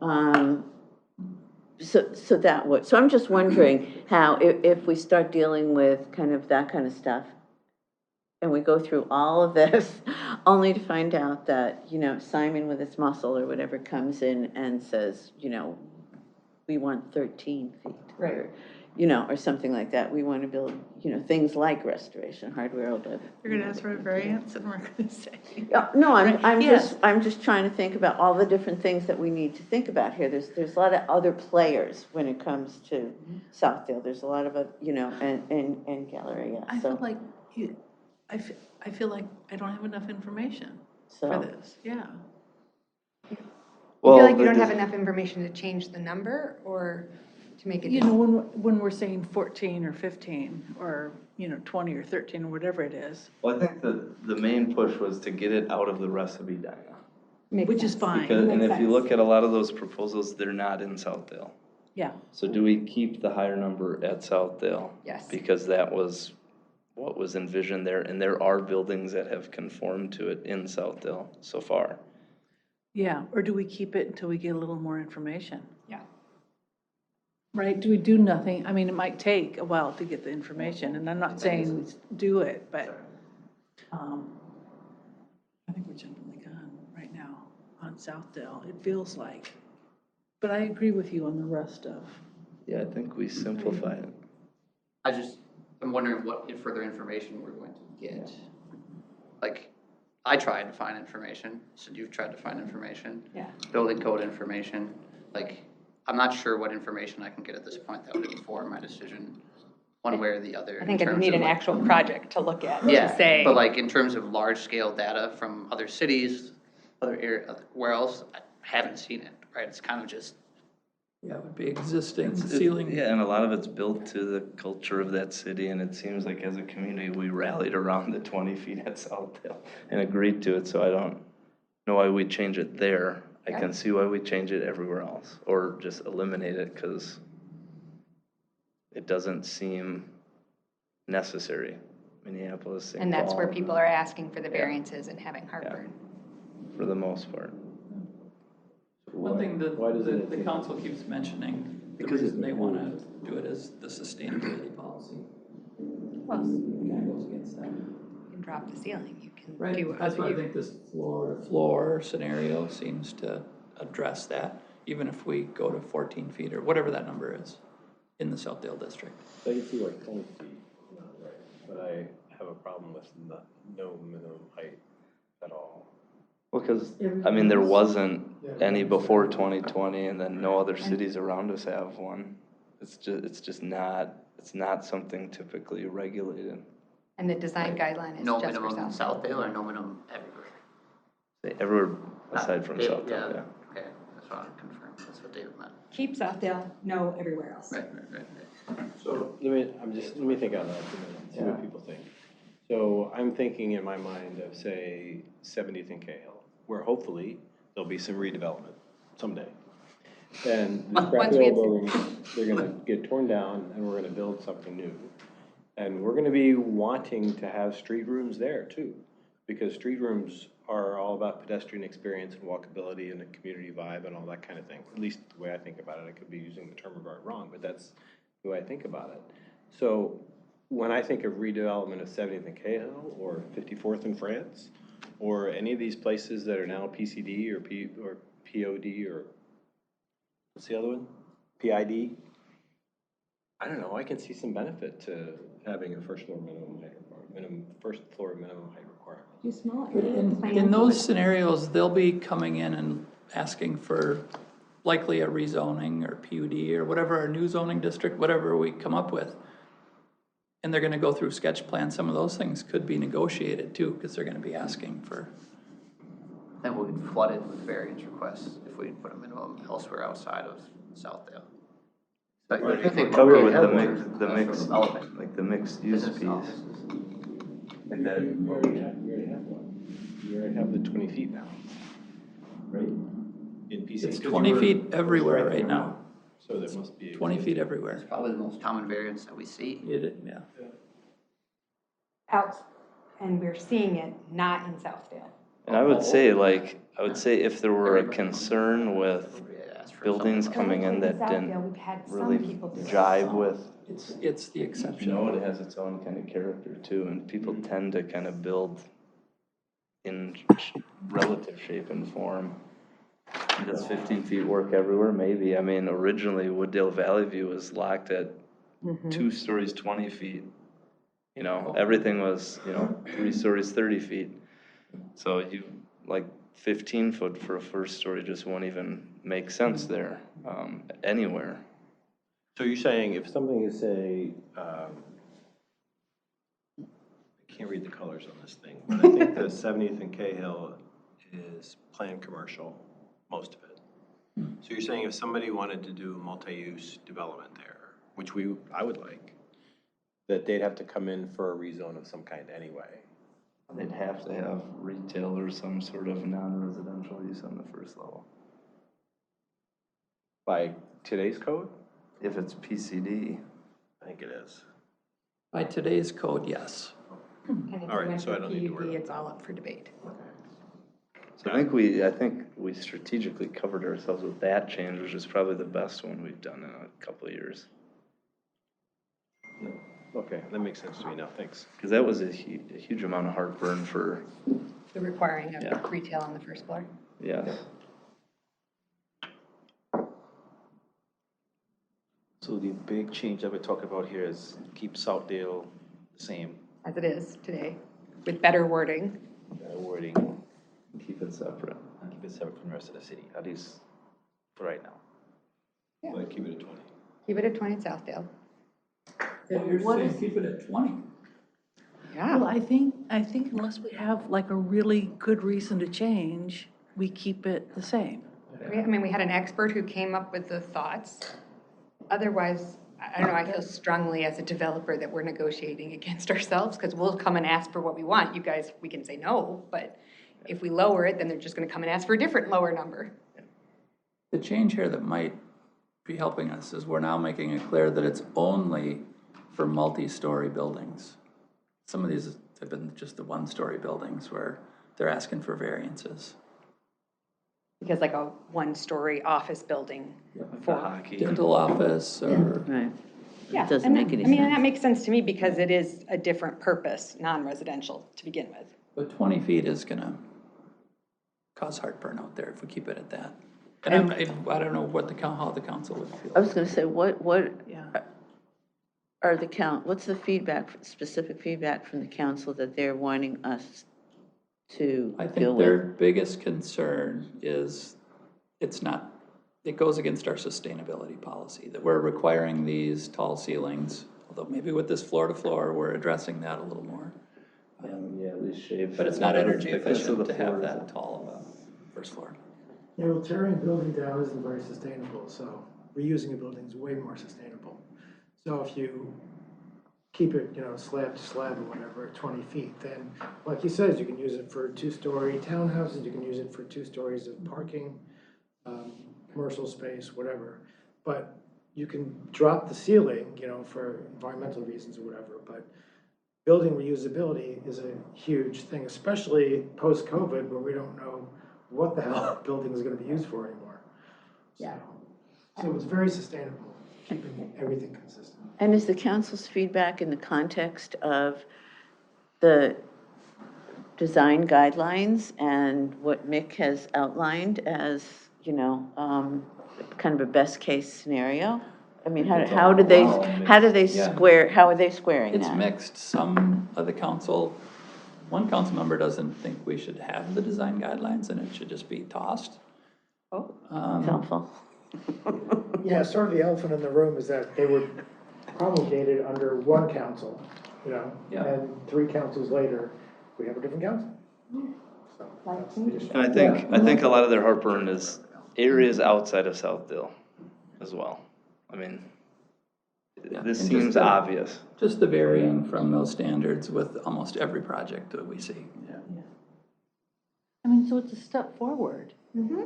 So I'm just wondering how, if we start dealing with kind of that kind of stuff, and we go through all of this, only to find out that, you know, Simon with his muscle or whatever comes in and says, you know, we want 13 feet. Right. Or, you know, or something like that. We want to build, you know, things like Restoration Hardware. You're gonna ask for a variance and we're gonna say. No, I'm Yes. just trying to think about all the different things that we need to think about here. There's a lot of other players when it comes to Southdale. There's a lot of, you know, and Galleria. I So, feel like I feel like I don't have enough information for so this, yeah. You Well, feel like you the don't have des- enough information to change the number or to make it? You know, when we're saying 14 or 15, or, you know, 20 or 13, or whatever it is, Well, I think the main push was to get it out of the rest of Edina. Makes which is sense. fine, Because, and Makes if you sense. look at a lot of those proposals, they're not in Southdale. yeah. So do we keep the higher number at Southdale? Yes. Because that was what was envisioned there, and there are buildings that have conformed to it in Southdale so far. Yeah, or do we keep it until we get a little more information? Yeah. Right, do we do nothing? I mean, it might take a while to get the information, and I'm not saying do it, but, I think we're jumping the gun right now on Southdale, it feels like. But I agree with you on the rest of. Yeah, I think we simplify it. I'm wondering what further information we're going to get. Like, I tried to find information, so you've tried to find information. Yeah. Building code information, like, I'm not sure what information I can get at this point that would inform my decision one way or the other. I think in I terms need of, an like- actual project to look at, to Yeah, say. but like in terms of large-scale data from other cities, other area, where else, I haven't seen it, right? It's kind of just, Yeah, it would be existing It's- ceiling. Yeah, and a lot of it's built to the culture of that city, and it seems like as a community, we rallied around the 20 feet at Southdale and agreed to it, so I don't know why we change it there. I can see why we change it everywhere else, or just eliminate it, because it doesn't seem necessary. Minneapolis, St. And that's where Paul, people are asking for the variances and having heartburn. for the most part. One thing that Why does it the council keeps mentioning, the Because reason they want to do it is the sustainability policy. Well, Kind of goes against that. you can drop the ceiling, you can Right, do that's why I other, think this floor scenario seems to address that, even if we go to 14 feet or whatever that number is in the Southdale district. I can see like 20 feet, right, but I have a problem with no minimum height at all. Well, because, I mean, there wasn't any before 2020, and then no other cities around us have one. It's just not, it's not something typically regulated. and the design guideline is No just for minimum in South. Southdale or no minimum everywhere? Everywhere aside from Southdale, yeah. Okay, that's what I'm confirming, that's what David meant. Keep Southdale, no everywhere else. Right. So, let me think out loud for a minute, see what people think. So I'm thinking in my mind of, say, 70th and Cahill, where hopefully there'll be some redevelopment someday. And the crappy old buildings, they're gonna get torn down and we're gonna build something new. And we're gonna be wanting to have street rooms there too, because street rooms are all about pedestrian experience and walkability and a community vibe and all that kind of thing. At least the way I think about it. I could be using the term of art wrong, but that's the way I think about it. So when I think of redevelopment of 70th and Cahill or 54th and France, or any of these places that are now PCD or POD or what's the other one? PID? I don't know, I can see some benefit to having a first floor minimum height requirement, first floor minimum height requirement. Too small. In those scenarios, they'll be coming in and asking for likely a rezoning or PUD or whatever our new zoning district, whatever we come up with. And they're gonna go through sketch plans. Some of those things could be negotiated too, because they're gonna be asking for. Then we'll get flooded with variance requests if we put a minimum elsewhere outside of Southdale. But I you think think we're covered with Bornstein the has mixed, development, like the mixed use business piece. offices. Like that. We already have one. We already have the 20 feet now, right? In PC. It's 20 feet everywhere right now, So there must be. 20 feet everywhere. It's probably the most common variance that we see. Yeah. Out, and we're seeing it not in Southdale. And I would say, like, if there were a concern with buildings coming in that didn't really jive with, It's the exception. you know, it has its own kind of character too, and people tend to kind of build in relative shape and form. Does 15 feet work everywhere? Maybe. I mean, originally Wooddale Valley View was locked at 2 stories, 20 feet. You know, everything was, 3 stories, 30 feet. So you, like, 15 foot for a first story just won't even make sense there, anywhere. So you're saying if something is, say, I can't read the colors on this thing, but I think the 70th and Cahill is planned commercial, most of it. So you're saying if somebody wanted to do multi-use development there, which I would like, that they'd have to come in for a rezone of some kind anyway. They'd have to have retail or some sort of non-residential use on the first level. By today's code? If it's PCD. I think it is. By today's code, yes. And if All right, you went so I for don't need to worry PUD, about it's all up for debate. So I think we strategically covered ourselves with that change, which is probably the best one we've done in a couple of years. Okay, that makes sense to me now, thanks. Because that was a huge amount of heartburn for, The requiring of Yeah. retail on the first floor. yes. So the big change that we're talking about here is keep Southdale the same, As it is today, with better wording. wording, Keep it separate. and keep it separate from the rest of the city, at least for right now. Like keep it at 20. Keep it at 20 in Southdale. You're What saying is- keep it at 20. Well, I think unless we have like a really good reason to change, we keep it the same. We had an expert who came up with the thoughts. Otherwise, I don't know, I feel strongly as a developer that we're negotiating against ourselves, because we'll come and ask for what we want. You guys, we can say no, but If we lower it, then they're just gonna come and ask for a different lower number. The change here that might be helping us is we're now making it clear that it's only for multi-story buildings. Some of these have been just the one-story buildings where they're asking for variances. Because like a one-story office building. The hockey. Dental office or, Right. Yeah, It doesn't and make that- any I mean, and that sense. makes sense to me because it is a different purpose, non-residential to begin with. but 20 feet is gonna cause heartburn out there if we keep it at that. And I don't know what how the council would feel. I was gonna say, what Yeah. are what's the feedback, specific feedback from the council that they're wanting us to I deal think their with? biggest concern is it goes against our sustainability policy, that we're requiring these tall ceilings, although maybe with this floor to floor, we're addressing that a little more. Yeah, at least shave. But it's not energy thickness of efficient the to have floor. that tall of a first floor. Yeah, well, tearing a building down isn't very sustainable, so reusing a building is way more sustainable. So if you keep it, slab to slab or whatever, at 20 feet, then, like he says, you can use it for two-story townhouses, you can use it for 2 stories of parking, commercial space, whatever. But you can drop the ceiling, for environmental reasons or whatever, but building reusability is a huge thing, especially post-COVID, where we don't know what the hell a building is gonna be used for anymore. Yeah. So it's very sustainable, keeping everything consistent. And is the council's feedback in the context of the design guidelines and what Mick has outlined as, kind of a best-case scenario? I mean, how do they Yeah. how are they squaring It's that? mixed. One council member doesn't think we should have the design guidelines and it should just be tossed. It's helpful. Yeah, sort of the elephant in the room is that they were promulgated under one council, Yeah. and 3 councils later, we have a different council. So that's the issue. And I think a lot of their heartburn is areas outside of Southdale as well. I mean, Yeah. this And seems just the- obvious. Just the varying from those standards with almost every project that we see. I mean, so it's a step forward. Mm-hmm.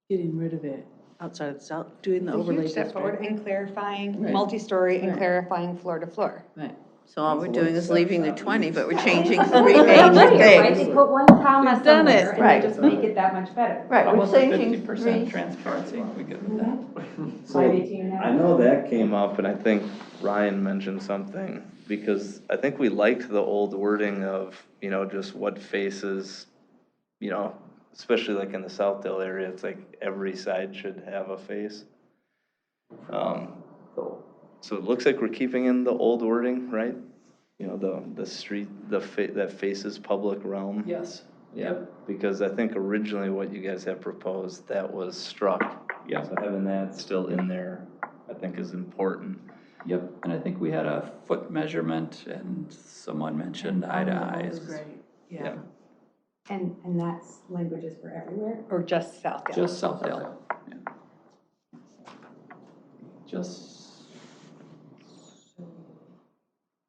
Getting rid of it outside of the south, doing the It's a overlay huge step forward district. and clarifying Right. multi-story and Right. clarifying floor to floor. Right. So all we're doing is Council leaving the accepts 20, but we're that. changing Right, 3 right, major right, things. they put one comma We've done it, somewhere and right. they just make it that much better. Right, How we're about the changing 50% 3. transparency? We good with that? So, I know that came up, and I think Ryan mentioned something, because I think we liked the old wording of, just what faces, especially like in the Southdale area, it's like every side should have a face. So it looks like we're keeping in the old wording, right? The street, that faces public realm. Yes. Yeah, because I think originally what you guys have proposed, that was struck. Yeah. So having that still in there, I think is important. Yep, and I think we had a foot measurement and someone mentioned eye to eye. That's great, yeah. And that's languages for everywhere? Or just Southdale? Just Southdale. Yeah.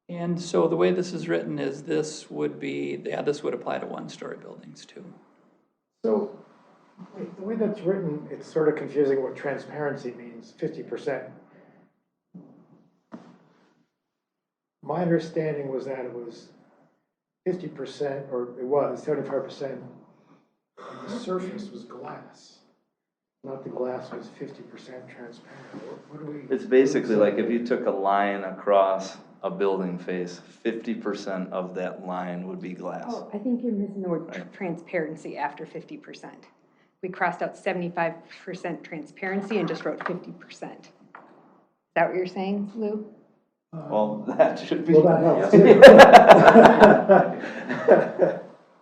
And so the way this is written is this would apply to one-story buildings too. So, the way that's written, it's sort of confusing what transparency means, 50%. My understanding was that it was 50%, or it was 75%, and the surface was glass. Not the glass was 50% transparent. What do we? It's basically like if you took a line across a building face, 50% of that line would be glass. Oh, I think you're missing the word Right. transparency after 50%. We crossed out 75% transparency and just wrote 50%. Is that what you're saying, Lou? Well, that should be. Well, that helps too.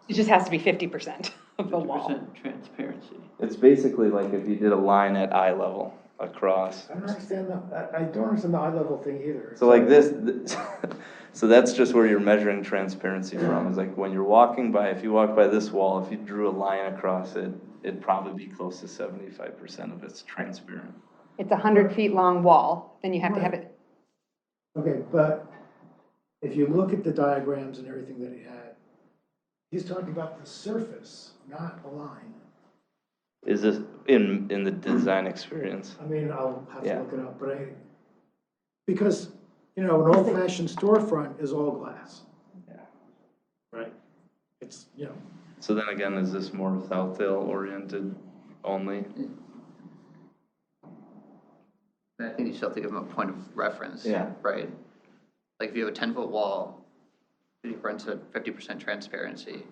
It just has to be 50% of the wall. 50% transparency. It's basically like if you did a line at eye level across. I don't understand I don't understand the eye level thing either. So like this, so that's just where you're measuring transparency from, is like when you're walking by, if you walk by this wall, if you drew a line across it, it'd probably be close to 75% of it's transparent. It's a 100 feet long wall, then you have to have it. Okay, but if you look at the diagrams and everything that He's talking about the surface, not a line. Is this in the design experience? I mean, I'll have to Yeah. look it up, but because, you know, an old-fashioned storefront is all glass. Yeah. Right? It's, you know, So then again, is this more Southdale oriented only? I think you still have to give them a point of reference. Yeah. Right? Like if you have a 10-foot wall, and you run to 50% transparency,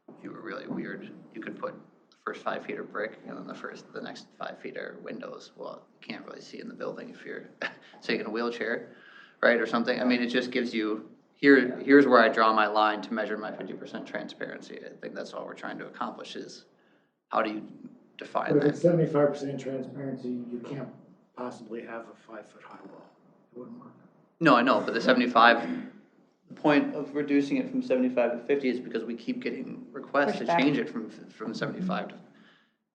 if you were really weird, you could put the first 5 feet of brick and then the next 5 feet are windows. Well, you can't really see in the building if you're taking a wheelchair, right, or something. I mean, it just gives you, here's where I draw my line to measure my 50% transparency. I think that's all we're trying to accomplish is how do you define but if that? it's 75% transparency, you can't possibly have a 5-foot high wall. It wouldn't work. No, I know, but the 75, the point of reducing it from 75 to 50 is because we keep getting requests to Pushback. change it from 75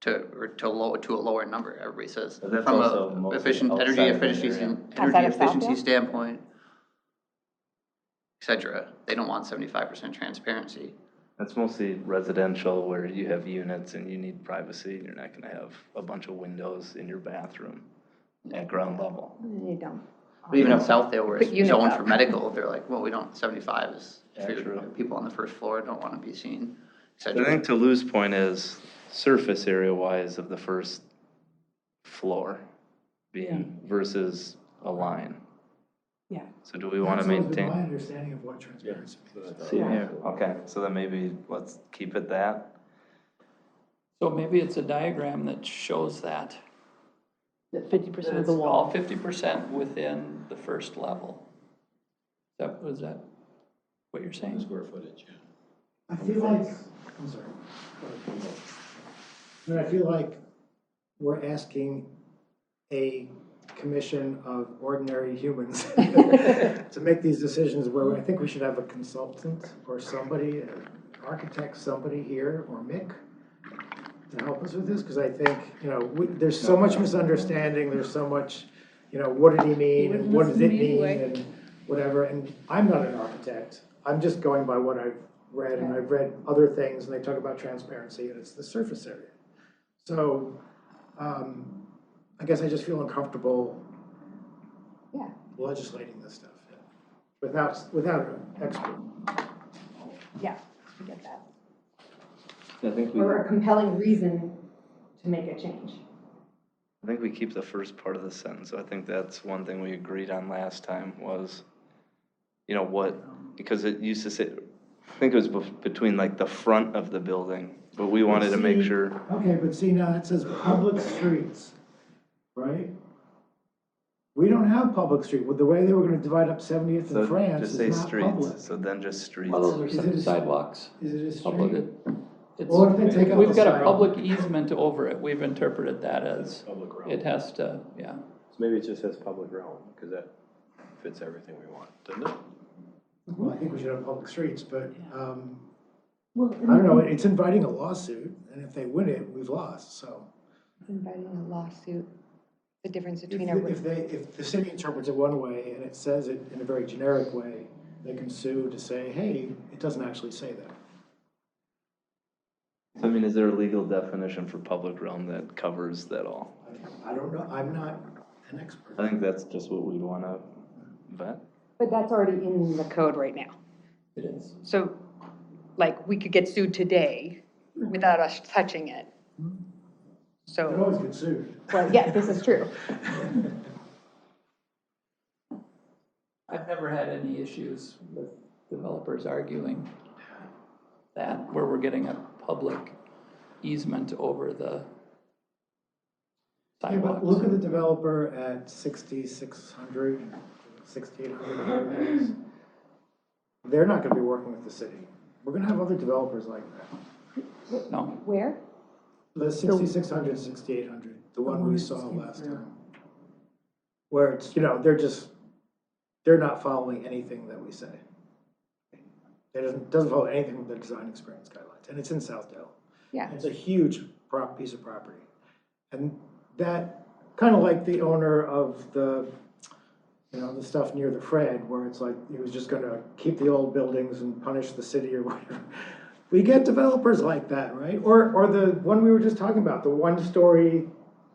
to a lower number, everybody says. But that's From also a mostly efficient, outside energy of the efficiency, area. Outside of efficiency Southdale? standpoint, et cetera. They don't want 75% transparency. That's mostly residential where you have units and you need privacy. And you're not gonna have a bunch of windows in your bathroom at ground level. You don't. But even in Southdale where Put it's units zoned up. for medical, they're like, well, we don't, 75 is, Yeah, if true. people on the first floor don't want to be seen, et I cetera. think Toulouse's point is surface area wise of the first floor being versus a line. Yeah. So do we wanna That's always been maintain? my understanding of what transparency means. See here, okay, so then maybe let's keep it that. So maybe it's a diagram that shows that. That 50% of It's the all wall. 50% within the first level. Was that what you're saying? Square footage, yeah. I feel like, I'm sorry. I mean, I feel like we're asking a commission of ordinary humans to make these decisions where I think we should have a consultant or somebody, an architect, somebody here, or Mick, to help us with this, because I think, you know, there's so much misunderstanding, there's so much, you know, what did he mean, and what does it mean, and whatever, and I'm not an architect, I'm just going by what I've read, and I've read other things, and they talk about transparency, and it's the surface area. So, I guess I just feel uncomfortable legislating this stuff, without an expert. Yeah, I get that. I think we, Or a compelling reason to make a change. I think we keep the first part of the sentence. I think that's one thing we agreed on last time was, you know, what, because it used to say, I think it was between like the front of the building, but we wanted to make sure. Okay, but see, now it says public streets, right? We don't have public street, with the way they were gonna divide up 70th So and France, just say it's not public. streets, so then just streets. Well, those Is are it a- sidewalks. Is it a Public, street? it's, Well, if they take out we've the got a sidewalk. public easement over it. We've interpreted that as, Public realm. it has to, yeah. So maybe it just says public realm, because that fits everything we want, doesn't it? Well, I think we should have public streets, but, Well, I don't know, it's inviting a lawsuit, and if they win it, we've lost, so. Inviting a lawsuit, the difference If, between if the city interprets it one way and it says it in a very generic way, they can sue to say, hey, it doesn't actually say that. I mean, is there a legal definition for public realm that covers that all? I don't know, I'm not an expert. I think that's just what we'd wanna vet. But that's already in the code right now. It is. So, like, we could get sued today without us touching it. You So, always get sued. well, yeah, this is true. I've never had any issues with developers arguing that, where we're getting a public easement over the Yeah, but look sidewalks. at the developer at 6,600, 6,800. They're not gonna be working with the city. We're gonna have other developers like that. No, Where? The 6,600, 6,800, the one we saw last time. Where it's, you know, they're not following anything that we say. It doesn't follow anything with the design experience guidelines, and it's in Southdale. Yeah. It's a huge piece of property. And that, kind of like the owner of the, you know, the stuff near the Fred, where it's like, he was just gonna keep the old buildings and punish the city or whatever. We get developers like that, right? Or the one we were just talking about, the 1-story,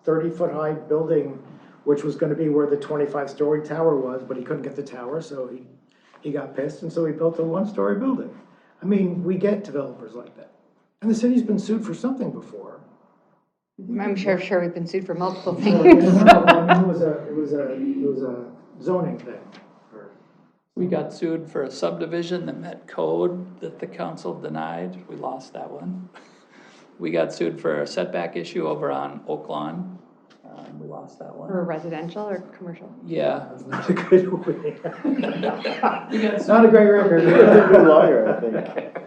30-foot high building, which was gonna be where the 25-story tower was, but he couldn't get the tower, so he got pissed, and so he built a 1-story building. I mean, we get developers like that. And the city's been sued for something before. I'm sure we've been sued for multiple So, things. it was a zoning thing. We got sued for a subdivision that met code that the council denied. We lost that one. We got sued for a setback issue over on Oak Lawn. We lost that Or one. residential or commercial? Yeah. That's not a good way. We got It's not a great record. Good lawyer, I think.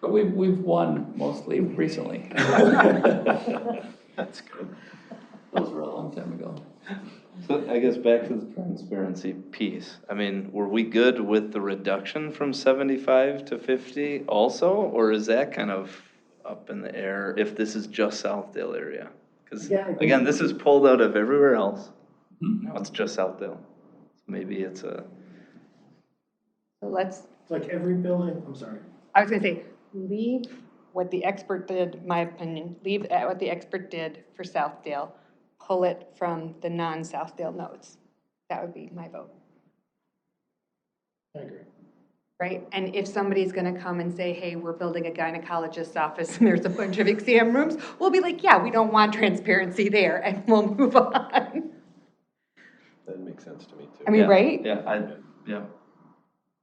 But we've won mostly recently. That's good. Those were a long time ago. So I guess back to the transparency piece. I mean, were we good with the reduction from 75 to 50 also? Or is that kind of up in the air if this is just Southdale area? Because again, this is pulled out of everywhere else. Now it's just Southdale. Maybe it's a, So let's, It's like every building, I'm sorry. I was gonna say, leave what the expert did, my opinion, leave at what the expert did for Southdale, pull it from the non-Southdale notes. That would be my vote, I agree. right? And if somebody's gonna come and say, hey, we're building a gynecologist's office and there's a bunch of exam rooms, we'll be like, yeah, we don't want transparency there, and we'll move on. That makes sense to me too. I mean, right? yeah.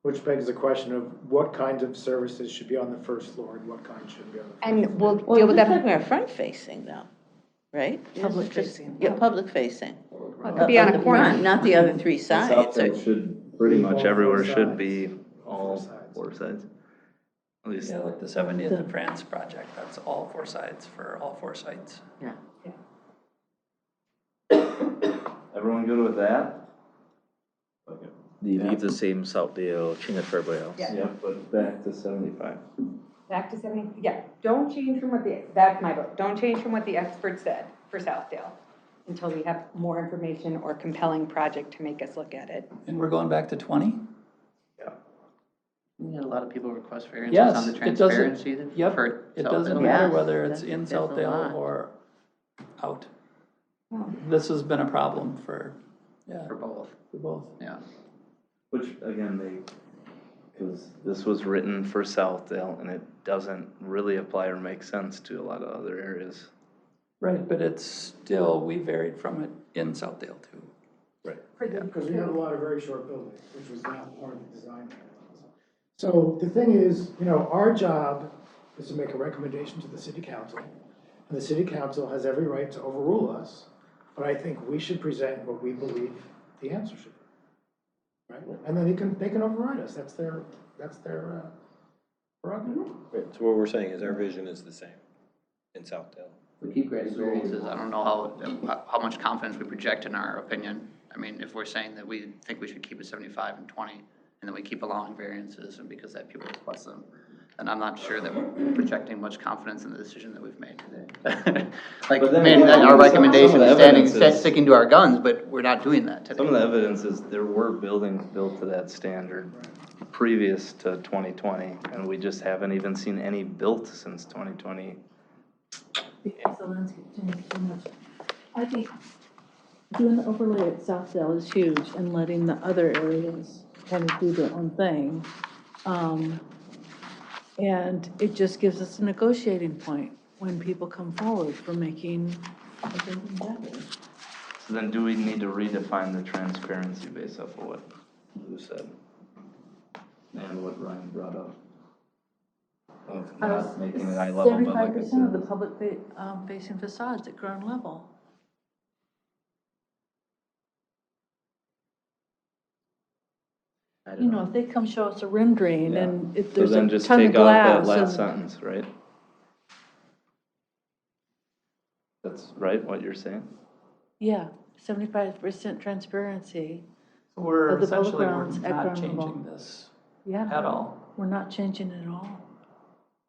Which begs the question of what kinds of services should be on the first floor and what kinds should be on the first floor. And we'll Well, deal with we're that. talking about front facing though, right? Public Just- facing. Yeah, public facing. It could be on a The corner. front, not the other three sides. Southdale should, pretty much everywhere should be all Four sides. 4 sides. At least, Yeah, like the 70th and France project, that's all 4 sides for all 4 sites. Yeah. everyone good with that? You leave the same Southdale, change it for everybody else. Yeah. Yep, but back to 75. Back to 70, yeah, don't change from what that's my vote, don't change from what the expert said for Southdale until we have more information or compelling project to make us look at it. And we're going back to 20? We had a lot of people request variances Yes, on the it doesn't, transparency yep, for it Southdale. doesn't matter Yes, whether it's that's- in that's a lot. Southdale or out. This has been a problem for For both, both. yeah. Which, again, because this was written for Southdale, and it doesn't really apply or make sense to a lot of other areas. Right, but it's still, we varied from it in Southdale too. Because we have a lot of very short buildings, which was not part of the design. So the thing is, our job is to make a recommendation to the city council, and the city council has every right to overrule us, but I think we should present what we believe the answer should be. Right? And then they can override us, that's their prerogative. Right, so what we're saying is our vision is the same in Southdale. We keep granting variances, I don't know how much confidence we project in our opinion. I mean, if we're saying that we think we should keep it 75 and 20, and then we keep allowing variances, and because that people request them, then I'm not sure that we're projecting much confidence in the decision that we've made today. Like, But then I mean, again, our recommendation some of is the evidence is- sticking to our guns, but we're not doing that today. Some of the evidence is there were buildings built to that standard previous to 2020, and we just haven't even seen any built since 2020. Because the landscape changed so much. I think doing the overlay at Southdale is huge and letting the other areas kind of do their own thing. And it just gives us a negotiating point when people come forward for making a building better. So then do we need to redefine the transparency based off of what Lou said? And what Ryan brought up? Of not making it eye level, but like I 75% of the said. public facing facades at ground level. I don't You know, if they come show us a rendering Yeah. and if So there's then a just ton of take out that glass last and, sentence, right? That's right, what you're saying? yeah, 75% transparency. So we're Of the public essentially, we're grounds at not ground changing level. this Yeah. at all. We're not changing it at all.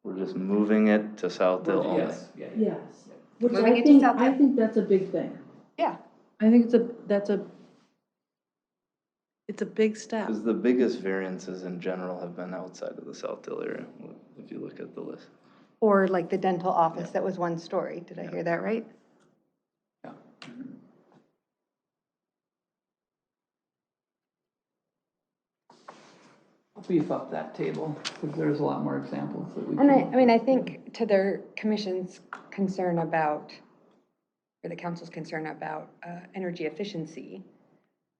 We're just moving it to Southdale only. Yes, yeah. Yes. Which Moving I it to think, South I End. think that's a big thing. Yeah. I think it's It's a big step. Because the biggest variances in general have been outside of the Southdale area, if you look at the list. Or like the dental office that was 1 story. Did I hear that right? Yeah. I'll beef up that table, because there's a lot more examples that we can. And I mean, I think to their commission's concern about, or the council's concern about energy efficiency,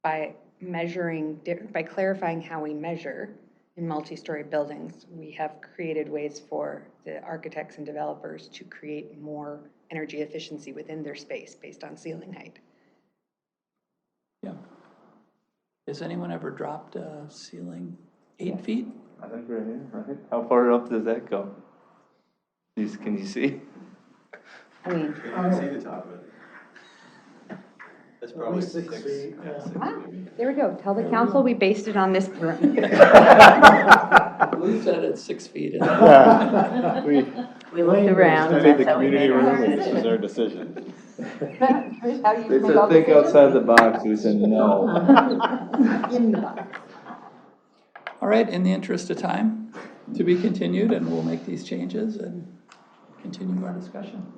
by measuring, by clarifying how we measure in multi-story buildings, we have created ways for the architects and developers to create more energy efficiency within their space based on ceiling height. Yeah. Has anyone ever dropped a ceiling 8 feet? I think right here, right? How far up does that go? Can you see? I mean, See the top of it. That's probably 6 feet. there we go. Tell the council we based it on this. Lou said it's 6 feet. We looked around. Studied the that's how we community made our room, and this decision. is our decision. They said think outside the box, we said no. In the box. All right, in the interest of time, to be continued, and we'll make these changes and continue our discussion.